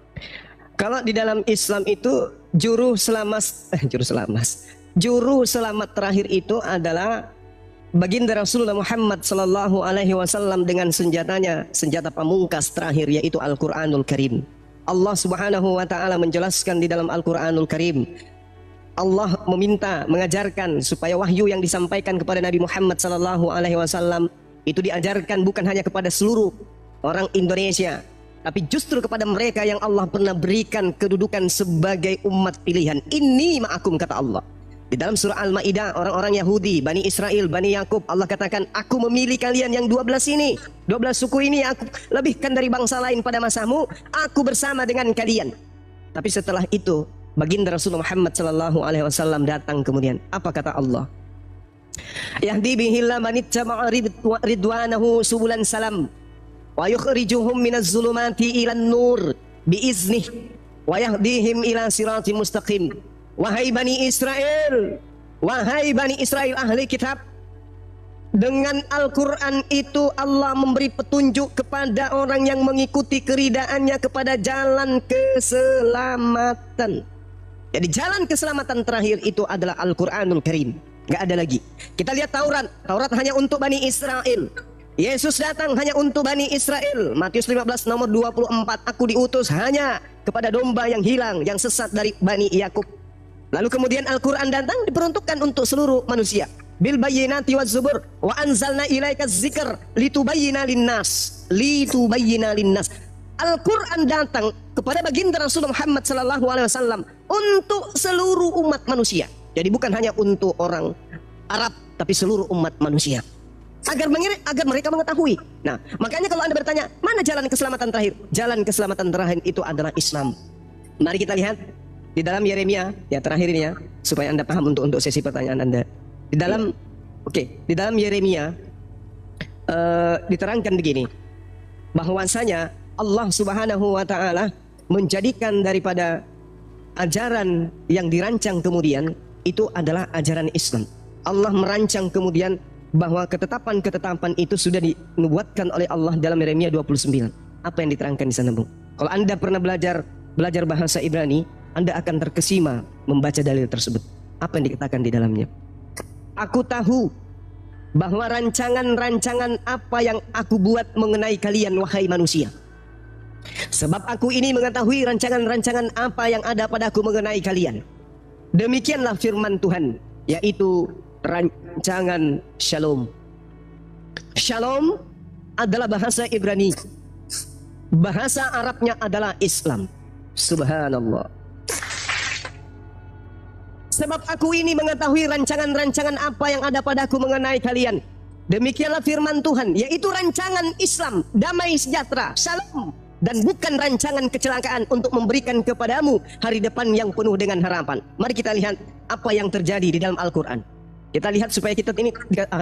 Kalau di dalam Islam itu juru selamat terakhir itu adalah baginda Rasulullah Muhammad sallallahu alaihi wasallam dengan senjata pamungkas terakhir yaitu Al-Qur'anul Karim. Allah Subhanahu wa taala menjelaskan di dalam Al-Qur'anul Karim. Allah mengajarkan supaya wahyu yang disampaikan kepada Nabi Muhammad sallallahu alaihi wasallam itu diajarkan bukan hanya kepada seluruh orang Indonesia, tapi justru kepada mereka yang Allah pernah berikan kedudukan sebagai umat pilihan. Ini ma'akum, kata Allah. Di dalam surah Al-Ma'idah, orang-orang Yahudi, Bani Israel, Bani Yakub, Allah katakan, aku memilih kalian yang 12 ini, 12 suku ini aku lebihkan dari bangsa lain pada masamu, aku bersama dengan kalian. Tapi setelah itu, baginda Rasulullah Muhammad sallallahu alaihi wasallam datang kemudian. Apa kata Allah? Yahdi bihillah manittama'a ridwanahu subulan salam wa yukhrijuhum minaz zulumati ilan nur biiznih. wa yahdihim ila siratim mustaqim. Wahai Bani Israel, wahai Bani Israel ahli kitab, dengan Al-Quran itu Allah memberi petunjuk kepada orang yang mengikuti keridaannya kepada jalan keselamatan. Jadi jalan keselamatan terakhir itu adalah Al-Quranul Karim. Gak ada lagi. Kita lihat Taurat. Taurat hanya untuk Bani Israel. Yesus datang hanya untuk Bani Israel. Matius 15 nomor 24. Aku diutus hanya kepada domba yang hilang, yang sesat dari Bani Yakub. Lalu kemudian Al-Quran datang diperuntukkan untuk seluruh manusia. Bil bayyinati waz zubur wa anzalna ilaika dzikr litubayyina linnas. Litubayyina linnas. Al-Quran datang kepada baginda Rasulullah Muhammad sallallahu alaihi wasallam untuk seluruh umat manusia. Jadi bukan hanya untuk orang Arab, tapi seluruh umat manusia. Agar mereka mengetahui. Nah, makanya kalau Anda bertanya, mana jalan keselamatan terakhir? Jalan keselamatan terakhir itu adalah Islam. Mari kita lihat di dalam Yeremia, ya terakhir ini ya, supaya Anda paham untuk sesi pertanyaan Anda. Di dalam Yeremia diterangkan begini, bahwasanya Allah Subhanahu wa taala menjadikan daripada ajaran yang dirancang kemudian itu adalah ajaran Islam. Allah merancang kemudian bahwa ketetapan-ketetapan itu sudah dinubuatkan oleh Allah dalam Yeremia 29. Apa yang diterangkan di sana, Bung? Kalau Anda pernah belajar bahasa Ibrani, Anda akan terkesima membaca dalil tersebut. Apa yang dikatakan di dalamnya? Aku tahu bahwa rancangan-rancangan apa yang aku buat mengenai kalian, wahai manusia. Sebab aku ini mengetahui rancangan-rancangan apa yang ada padaku mengenai kalian. Demikianlah firman Tuhan, yaitu rancangan Shalom. Shalom adalah bahasa Ibrani. Bahasa Arabnya adalah Islam. Subhanallah. Sebab aku ini mengetahui rancangan-rancangan apa yang ada padaku mengenai kalian. Demikianlah firman Tuhan, yaitu rancangan Islam, damai sejahtera, salam, dan bukan rancangan kecelakaan untuk memberikan kepadamu hari depan yang penuh dengan harapan. Mari kita lihat apa yang terjadi di dalam Al-Quran. Kita lihat supaya kita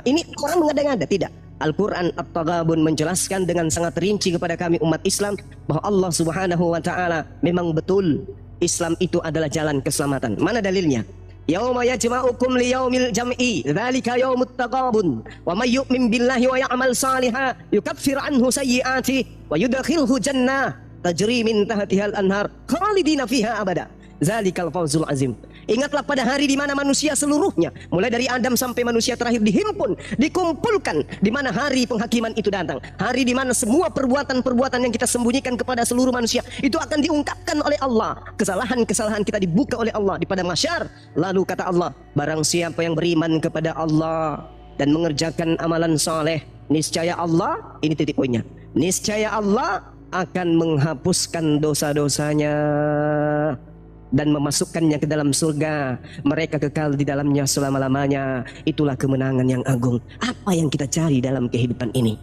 ini orang mengada-ngada, tidak. Al-Quran At-Taghabun menjelaskan dengan sangat rinci kepada kami umat Islam bahwa Allah Subhanahu wa taala memang betul Islam itu adalah jalan keselamatan. Mana dalilnya? Yauma yajma'ukum liyaumil jam'i dzalika yaumut taghabun wa may yu'min billahi wa ya'mal shalihan yukaffir anhu sayyi'atihi wa yudkhilhu jannah tajri min tahtihal anhar khalidina fiha abada dzalikal fawzul azim. Ingatlah pada hari di mana manusia seluruhnya, mulai dari Adam sampai manusia terakhir dihimpun, dikumpulkan, di mana hari penghakiman itu datang. Hari di mana semua perbuatan-perbuatan yang kita sembunyikan kepada seluruh manusia itu akan diungkapkan oleh Allah. Kesalahan-kesalahan kita dibuka oleh Allah di padang mahsyar. Lalu kata Allah, barang siapa yang beriman kepada Allah dan mengerjakan amalan saleh, niscaya Allah, ini titik poinnya, niscaya Allah akan menghapuskan dosa-dosanya dan memasukkannya ke dalam surga. Mereka kekal di dalamnya selama-lamanya. Itulah kemenangan yang agung. Apa yang kita cari dalam kehidupan ini?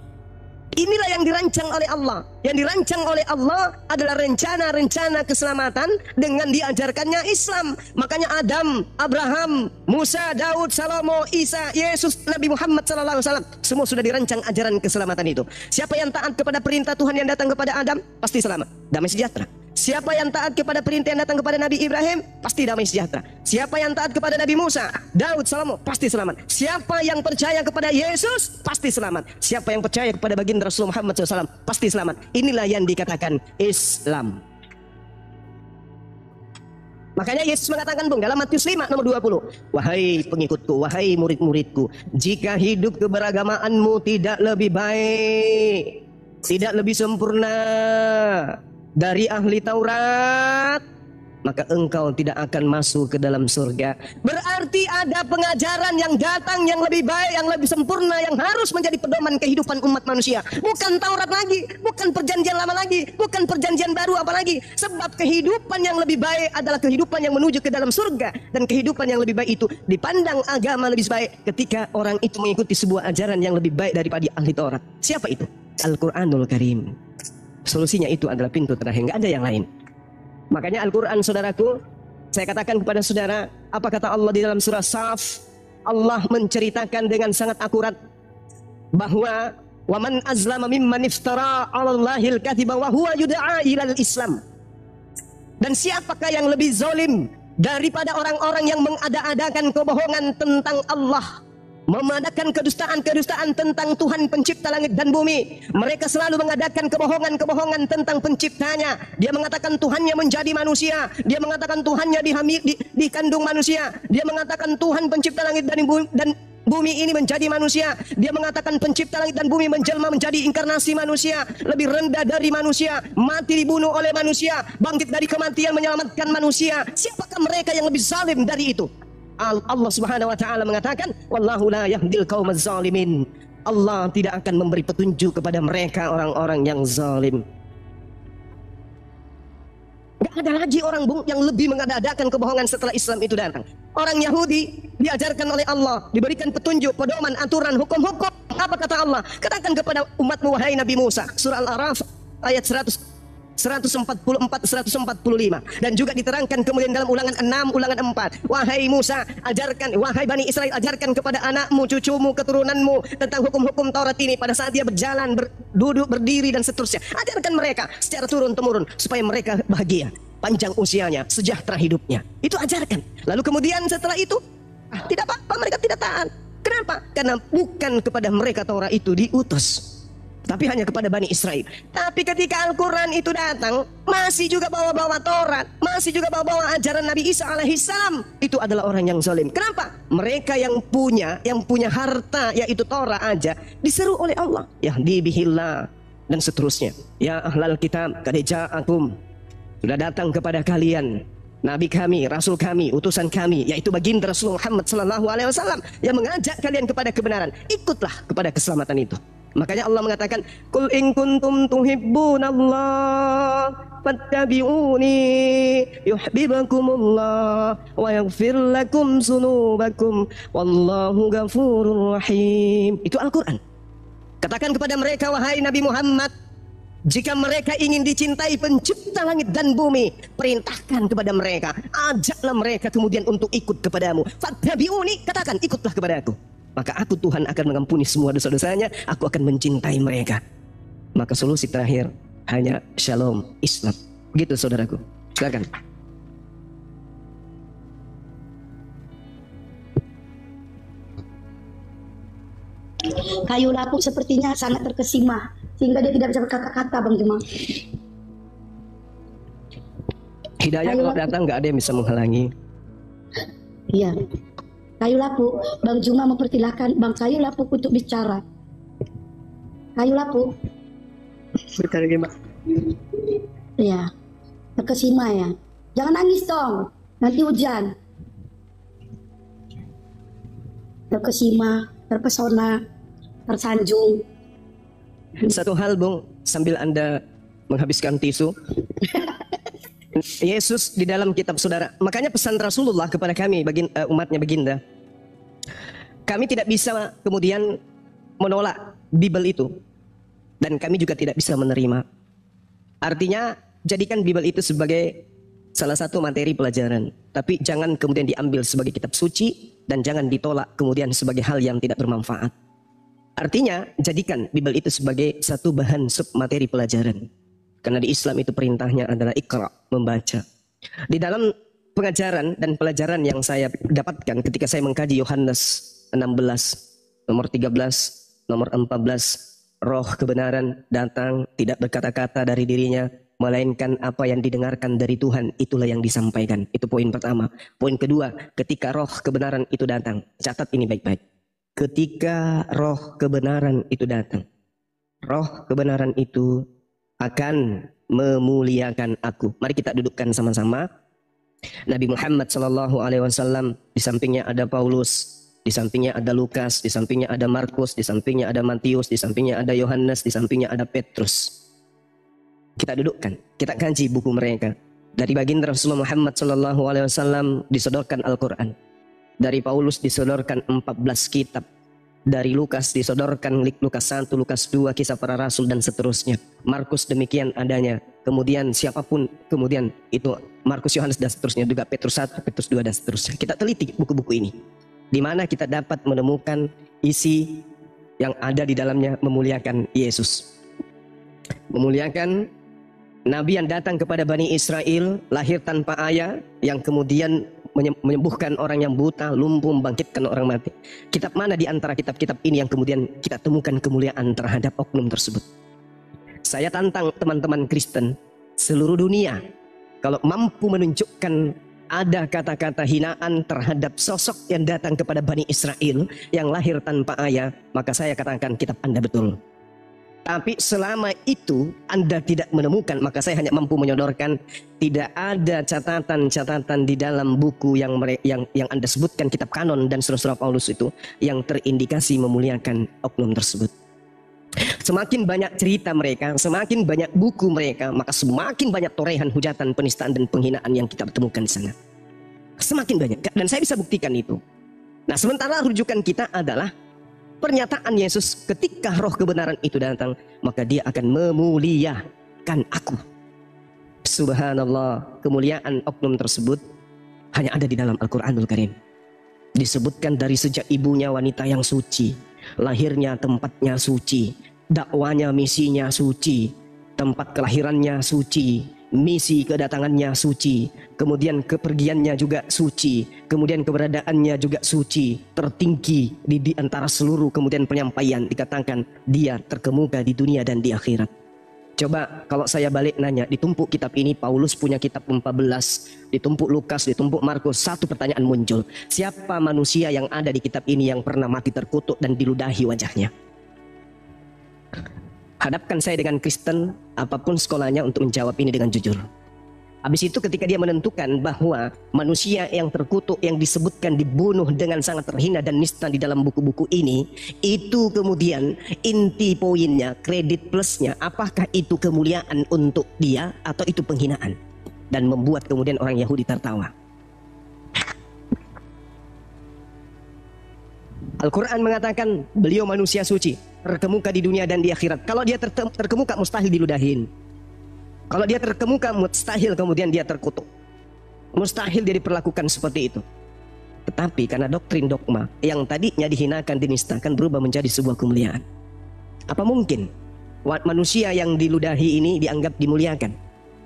Inilah yang dirancang oleh Allah. Yang dirancang oleh Allah adalah rencana-rencana keselamatan dengan diajarkannya Islam. Makanya Adam, Abraham, Musa, Daud, Salomo, Isa, Yesus, Nabi Muhammad SAW, semua sudah dirancang ajaran keselamatan itu. Siapa yang taat kepada perintah Tuhan yang datang kepada Adam, pasti selamat, damai sejahtera. Siapa yang taat kepada perintah yang datang kepada Nabi Ibrahim, pasti damai sejahtera. Siapa yang taat kepada Nabi Musa, Daud, Salomo, pasti selamat. Siapa yang percaya kepada Yesus, pasti selamat. Siapa yang percaya kepada baginda Rasulullah Muhammad SAW, pasti selamat. Inilah yang dikatakan Islam. Makanya Yesus mengatakan, Bung, dalam Matius 5 nomor 20, wahai pengikutku, wahai murid-muridku, jika hidup keberagamaanmu tidak lebih baik, tidak lebih sempurna dari ahli Taurat, maka engkau tidak akan masuk ke dalam surga. Berarti ada pengajaran yang datang yang lebih baik, yang lebih sempurna, yang harus menjadi pedoman kehidupan umat manusia. Bukan Taurat lagi, bukan perjanjian lama lagi, bukan perjanjian baru apalagi. Sebab kehidupan yang lebih baik adalah kehidupan yang menuju ke dalam surga. Dan kehidupan yang lebih baik itu dipandang agama lebih baik ketika orang itu mengikuti sebuah ajaran yang lebih baik daripada ahli Taurat. Siapa itu? Al-Quranul Karim. Solusinya itu adalah pintu terakhir, nggak ada yang lain. Makanya Al-Quran, saudaraku, saya katakan kepada saudara, apa kata Allah di dalam surah Saf? Allah menceritakan dengan sangat akurat bahwa waman azlama mimman iftara 'alallahil kadhiba wa huwa yud'a ilal Islam. Dan siapakah yang lebih zalim daripada orang-orang yang mengada-adakan kebohongan tentang Allah, memadakan kedustaan-kedustaan tentang Tuhan pencipta langit dan bumi. Mereka selalu mengadakan kebohongan-kebohongan tentang penciptanya. Dia mengatakan Tuhannya menjadi manusia, dia mengatakan Tuhannya dikandung manusia, dia mengatakan Tuhan pencipta langit dan bumi ini menjadi manusia, dia mengatakan pencipta langit dan bumi menjelma menjadi inkarnasi manusia, lebih rendah dari manusia, mati dibunuh oleh manusia, bangkit dari kematian menyelamatkan manusia. Siapakah mereka yang lebih zalim dari itu? Allah Subhanahu wa taala mengatakan, wallahu la yahdil qaumaz zalimin. Allah tidak akan memberi petunjuk kepada mereka orang-orang yang zalim. Gak ada lagi orang yang lebih mengada-adakan kebohongan setelah Islam itu datang. Orang Yahudi diajarkan oleh Allah, diberikan petunjuk, pedoman, aturan, hukum-hukum. Apa kata Allah? Katakan kepada umatmu wahai Nabi Musa. Surah Al-A'raf ayat 144-145. Dan juga diterangkan kemudian dalam ulangan 6, ulangan 4. Wahai Musa, ajarkan, wahai Bani Israel, ajarkan kepada anakmu, cucumu, keturunanmu tentang hukum-hukum Taurat ini pada saat dia berjalan, duduk, berdiri dan seterusnya. Ajarkan mereka secara turun-temurun supaya mereka bahagia, panjang usianya, sejahtera hidupnya. Itu ajarkan. Lalu kemudian setelah itu, tidak apa-apa, mereka tidak taat. Kenapa? Karena bukan kepada mereka Taurat itu diutus, tapi hanya kepada Bani Israel. Tapi ketika Al-Quran itu datang, masih juga bawa-bawa Taurat, masih juga bawa-bawa ajaran Nabi Isa alaihissalam. Itu adalah orang yang zalim. Kenapa? Mereka yang punya harta, yaitu Taurat aja, diseru oleh Allah, yahdi bihillah, dan seterusnya. Ya ahlal kitab, qad ja'akum, sudah datang kepada kalian Nabi kami, Rasul kami, utusan kami, yaitu baginda Rasul Muhammad SAW, yang mengajak kalian kepada kebenaran. Ikutlah kepada keselamatan itu. Makanya Allah mengatakan, Qul in kuntum tuhibbunallah fattabi'uni yuhibbukumullah wa yaghfir lakum dzunubakum wallahu ghafurur rahim. Itu Al-Quran. Katakan kepada mereka, wahai Nabi Muhammad, jika mereka ingin dicintai pencipta langit dan bumi, perintahkan kepada mereka, ajaklah mereka kemudian untuk ikut kepadamu. Fattabi'uni, katakan ikutlah kepada aku, maka aku Tuhan akan mengampuni semua dosa-dosanya, aku akan mencintai mereka. Maka solusi terakhir hanya shalom Islam. Begitu saudaraku. Silakan. Kayu lapuk sepertinya sangat terkesima sehingga dia tidak bisa berkata-kata, Bang Juma. Hidayah kalau datang nggak ada yang bisa menghalangi. Iya. Kayu lapuk, Bang Juma mempersilahkan Bang Kayu lapuk untuk bicara. Kayu lapuk. Bentar lagi, Mbak. Iya. Terkesima ya. Jangan nangis dong. Nanti hujan. Terkesima, terpesona, tersanjung. Satu hal, Bung, sambil Anda menghabiskan tisu. Yesus di dalam kitab saudara. Makanya pesan Rasulullah kepada kami, umatnya baginda. Kami tidak bisa kemudian menolak Bible itu. Dan kami juga tidak bisa menerima. Artinya, jadikan Bible itu sebagai salah satu materi pelajaran. Tapi jangan kemudian diambil sebagai kitab suci. Dan jangan ditolak kemudian sebagai hal yang tidak bermanfaat. Artinya, jadikan Bible itu sebagai satu bahan submateri pelajaran. Karena di Islam itu perintahnya adalah Iqra, membaca. Di dalam pengajaran dan pelajaran yang saya dapatkan ketika saya mengkaji Yohanes 16, nomor 13, nomor 14, roh kebenaran datang, tidak berkata-kata dari dirinya, melainkan apa yang didengarkan dari Tuhan, itulah yang disampaikan. Itu poin pertama. Poin kedua, ketika roh kebenaran itu datang, catat ini baik-baik. Ketika roh kebenaran itu datang, roh kebenaran itu akan memuliakan aku. Mari kita dudukkan sama-sama. Nabi Muhammad SAW, di sampingnya ada Paulus, di sampingnya ada Lukas, di sampingnya ada Markus, di sampingnya ada Matius, di sampingnya ada Yohanes, di sampingnya ada Petrus. Kita dudukkan, kita kaji buku mereka. Dari baginda Rasulullah Muhammad SAW disodorkan Al-Quran. Dari Paulus disodorkan 14 kitab. Dari Lukas disodorkan Lukas 1, Lukas 2, kisah para rasul dan seterusnya. Markus demikian adanya. Kemudian siapapun, kemudian itu Markus, Yohanes dan seterusnya. Juga Petrus 1, Petrus 2 dan seterusnya. Kita teliti buku-buku ini. Di mana kita dapat menemukan isi yang ada di dalamnya memuliakan Yesus. Memuliakan Nabi yang datang kepada Bani Israel, lahir tanpa ayah, yang kemudian menyembuhkan orang yang buta, lumpuh, membangkitkan orang mati. Kitab mana di antara kitab-kitab ini yang kemudian kita temukan kemuliaan terhadap oknum tersebut? Saya tantang teman-teman Kristen seluruh dunia, kalau mampu menunjukkan ada kata-kata hinaan terhadap sosok yang datang kepada Bani Israel yang lahir tanpa ayah, maka saya katakan kitab Anda betul. Tapi selama itu Anda tidak menemukan, maka saya hanya mampu menyodorkan tidak ada catatan-catatan di dalam buku yang Anda sebutkan, kitab kanon dan surah-surah Paulus itu, yang terindikasi memuliakan oknum tersebut. Semakin banyak cerita mereka, semakin banyak buku mereka, maka semakin banyak torehan, hujatan, penistaan dan penghinaan yang kita temukan di sana. Semakin banyak, dan saya bisa buktikan itu. Nah, sementara rujukan kita adalah pernyataan Yesus ketika roh kebenaran itu datang, maka dia akan memuliakan aku. Subhanallah, kemuliaan oknum tersebut hanya ada di dalam Al-Quranul Karim. Disebutkan dari sejak ibunya wanita yang suci, lahirnya tempatnya suci, dakwanya misinya suci, tempat kelahirannya suci, misi kedatangannya suci, kemudian kepergiannya juga suci, kemudian keberadaannya juga suci, tertinggi di antara seluruh kemudian penyampaian dikatakan dia terkemuka di dunia dan di akhirat. Coba kalau saya balik nanya, ditumpuk kitab ini, Paulus punya kitab 14, ditumpuk Lukas, ditumpuk Markus, satu pertanyaan muncul. Siapa manusia yang ada di kitab ini yang pernah mati terkutuk dan diludahi wajahnya? Hadapkan saya dengan Kristen, apapun sekolahnya, untuk menjawab ini dengan jujur. Habis itu ketika dia menentukan bahwa manusia yang terkutuk, yang disebutkan dibunuh dengan sangat terhina dan nista di dalam buku-buku ini, itu kemudian inti poinnya, kredit plusnya, apakah itu kemuliaan untuk dia atau itu penghinaan? Dan membuat kemudian orang Yahudi tertawa. Al-Quran mengatakan beliau manusia suci, terkemuka di dunia dan di akhirat. Kalau dia terkemuka, mustahil diludahin. Kalau dia terkemuka, mustahil kemudian dia terkutuk. Mustahil dia diperlakukan seperti itu. Tetapi karena doktrin dogma yang tadinya dihinakan, dinistakan, berubah menjadi sebuah kemuliaan. Apa mungkin manusia yang diludahi ini dianggap dimuliakan?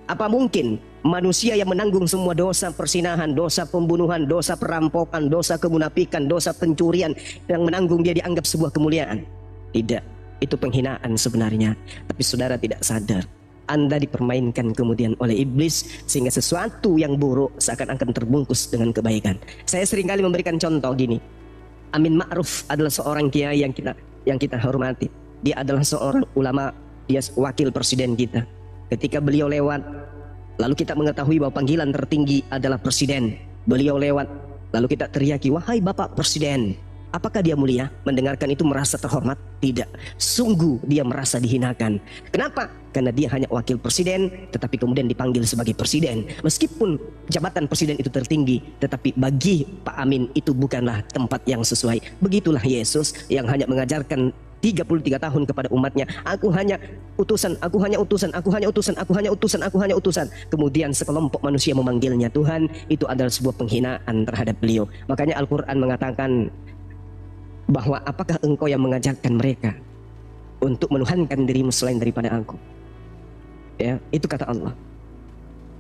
Apa mungkin manusia yang menanggung semua dosa persinahan, dosa pembunuhan, dosa perampokan, dosa kemunafikan, dosa pencurian, yang menanggung dia dianggap sebuah kemuliaan? Tidak, itu penghinaan sebenarnya. Tapi saudara tidak sadar, Anda dipermainkan kemudian oleh iblis, sehingga sesuatu yang buruk seakan-akan terbungkus dengan kebaikan. Saya seringkali memberikan contoh gini. Amin Ma'ruf adalah seorang kiai yang kita hormati. Dia adalah seorang ulama, dia wakil presiden kita. Ketika beliau lewat, lalu kita mengetahui bahwa panggilan tertinggi adalah presiden. Beliau lewat, lalu kita teriaki, wahai Bapak Presiden. Apakah dia mulia? Mendengarkan itu merasa terhormat? Tidak. Sungguh dia merasa dihinakan. Kenapa? Karena dia hanya wakil presiden, tetapi kemudian dipanggil sebagai presiden. Meskipun jabatan presiden itu tertinggi, tetapi bagi Pak Amin itu bukanlah tempat yang sesuai. Begitulah Yesus yang hanya mengajarkan 33 tahun kepada umatnya, aku hanya utusan, aku hanya utusan, aku hanya utusan, aku hanya utusan, aku hanya utusan. Kemudian sekelompok manusia memanggilnya Tuhan, itu adalah sebuah penghinaan terhadap beliau. Makanya Al-Quran mengatakan bahwa apakah engkau yang mengajarkan mereka untuk menuhankan dirimu selain daripada aku? Ya, itu kata Allah.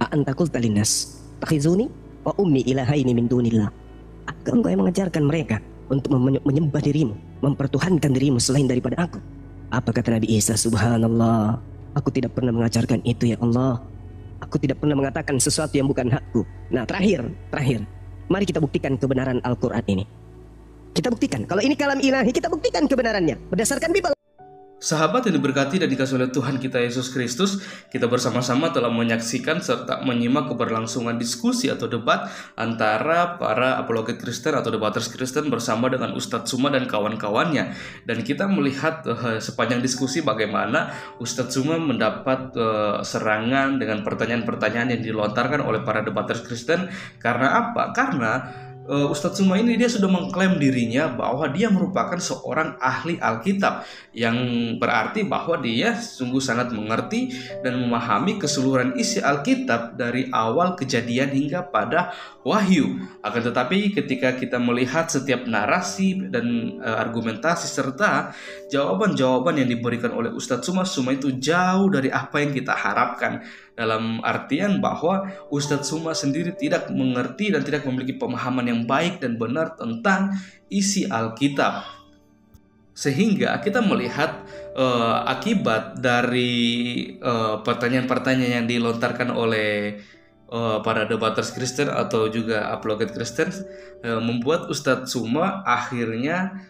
A'anta qulta linnas takhizuni wa ummi ilahaini min dunillah. Engkau yang mengajarkan mereka untuk menyembah dirimu, mempertuhankan dirimu selain daripada aku? Apa kata Nabi Isa? Subhanallah, aku tidak pernah mengajarkan itu ya Allah. Aku tidak pernah mengatakan sesuatu yang bukan hakku. Nah, terakhir, mari kita buktikan kebenaran Al-Quran ini. Kita buktikan, kalau ini kalam ilahi, kita buktikan kebenarannya berdasarkan Bible. Sahabat yang diberkati dan dikasihi oleh Tuhan kita Yesus Kristus, kita bersama-sama telah menyaksikan serta menyimak keberlangsungan diskusi atau debat antara para apologet Kristen atau debaters Kristen bersama dengan Ustadz Suma dan kawan-kawannya. Dan kita melihat sepanjang diskusi bagaimana Ustadz Suma mendapat serangan dengan pertanyaan-pertanyaan yang dilontarkan oleh para debaters Kristen. Karena apa? Karena Ustadz Suma ini dia sudah mengklaim dirinya bahwa dia merupakan seorang ahli Alkitab, yang berarti bahwa dia sungguh sangat mengerti dan memahami keseluruhan isi Alkitab dari awal Kejadian hingga pada Wahyu. Akan tetapi ketika kita melihat setiap narasi dan argumentasi serta jawaban-jawaban yang diberikan oleh Ustadz Suma itu jauh dari apa yang kita harapkan. dalam artian bahwa Ustadz Suma sendiri tidak mengerti dan tidak memiliki pemahaman yang baik dan benar tentang isi Alkitab. Sehingga kita melihat akibat dari pertanyaan-pertanyaan yang dilontarkan oleh para debaters Kristen atau juga apologet Kristen, membuat Ustadz Suma akhirnya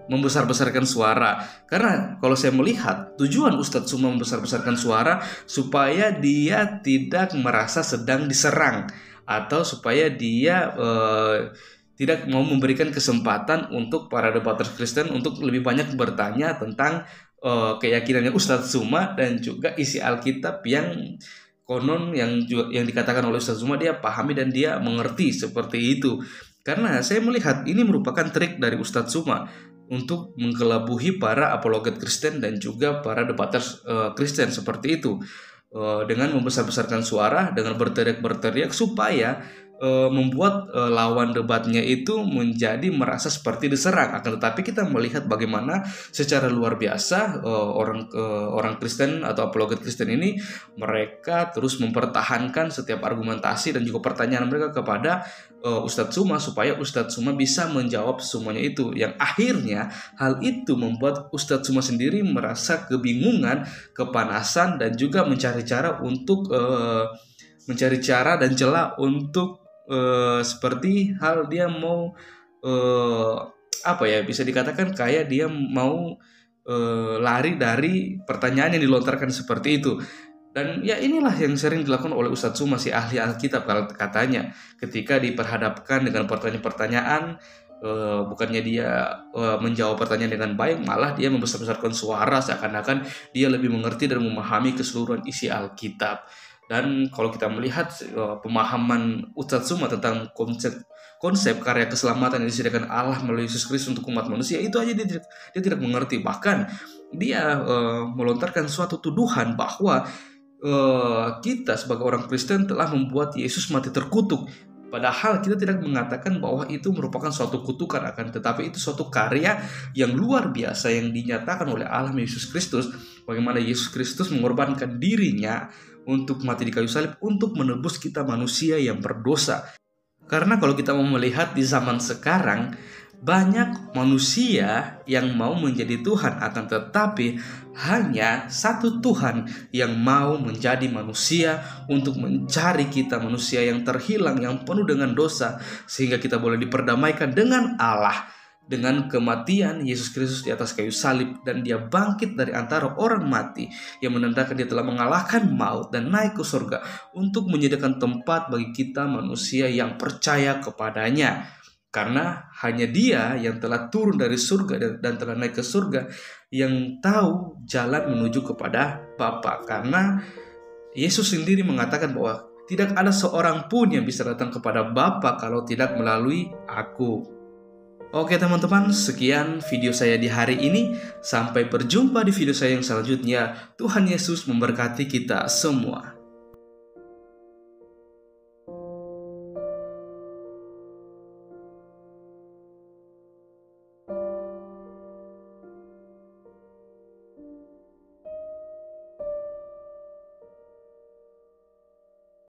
membesar-besarkan suara. Karena kalau saya melihat tujuan Ustadz Suma membesar-besarkan suara supaya dia tidak merasa sedang diserang, atau supaya dia tidak mau memberikan kesempatan untuk para debaters Kristen untuk lebih banyak bertanya tentang keyakinannya Ustadz Suma dan juga isi Alkitab yang konon yang dikatakan oleh Ustadz Suma dia pahami dan dia mengerti seperti itu. Karena saya melihat ini merupakan trik dari Ustadz Suma untuk menggelabuhi para apologet Kristen dan juga para debaters Kristen seperti itu, dengan membesar-besarkan suara, dengan berteriak-berteriak supaya membuat lawan debatnya itu menjadi merasa seperti diserang. Akan tetapi kita melihat bagaimana secara luar biasa orang Kristen atau apologet Kristen ini, mereka terus mempertahankan setiap argumentasi dan juga pertanyaan mereka kepada Ustadz Suma supaya Ustadz Suma bisa menjawab semuanya itu. Yang akhirnya hal itu membuat Ustadz Suma sendiri merasa kebingungan, kepanasan, dan juga mencari cara dan celah untuk seperti hal dia mau bisa dikatakan kayak dia mau lari dari pertanyaan yang dilontarkan seperti itu. Dan ya inilah yang sering dilakukan oleh Ustadz Suma, si ahli Alkitab katanya, ketika diperhadapkan dengan pertanyaan-pertanyaan, bukannya dia menjawab pertanyaan dengan baik, malah dia membesar-besarkan suara seakan-akan dia lebih mengerti dan memahami keseluruhan isi Alkitab. Dan kalau kita melihat pemahaman Ustadz Suma tentang konsep karya keselamatan yang disediakan Allah melalui Yesus Kristus untuk umat manusia, itu aja dia tidak mengerti. Bahkan dia melontarkan suatu tuduhan bahwa kita sebagai orang Kristen telah membuat Yesus mati terkutuk. Padahal kita tidak mengatakan bahwa itu merupakan suatu kutukan, akan tetapi itu suatu karya yang luar biasa yang dinyatakan oleh Allah Yesus Kristus. Bagaimana Yesus Kristus mengorbankan dirinya untuk mati di kayu salib untuk menebus kita manusia yang berdosa. Karena kalau kita mau melihat di zaman sekarang, banyak manusia yang mau menjadi Tuhan, akan tetapi hanya satu Tuhan yang mau menjadi manusia untuk mencari kita manusia yang terhilang, yang penuh dengan dosa, sehingga kita boleh diperdamaikan dengan Allah dengan kematian Yesus Kristus di atas kayu salib, dan dia bangkit dari antara orang mati yang menandakan dia telah mengalahkan maut dan naik ke surga untuk menyediakan tempat bagi kita manusia yang percaya kepadanya. Karena hanya dia yang telah turun dari surga dan telah naik ke surga yang tahu jalan menuju kepada Bapa. Karena Yesus sendiri mengatakan bahwa tidak ada seorang pun yang bisa datang kepada Bapa kalau tidak melalui aku. Oke teman-teman, sekian video saya di hari ini. Sampai berjumpa di video saya yang selanjutnya. Tuhan Yesus memberkati kita semua.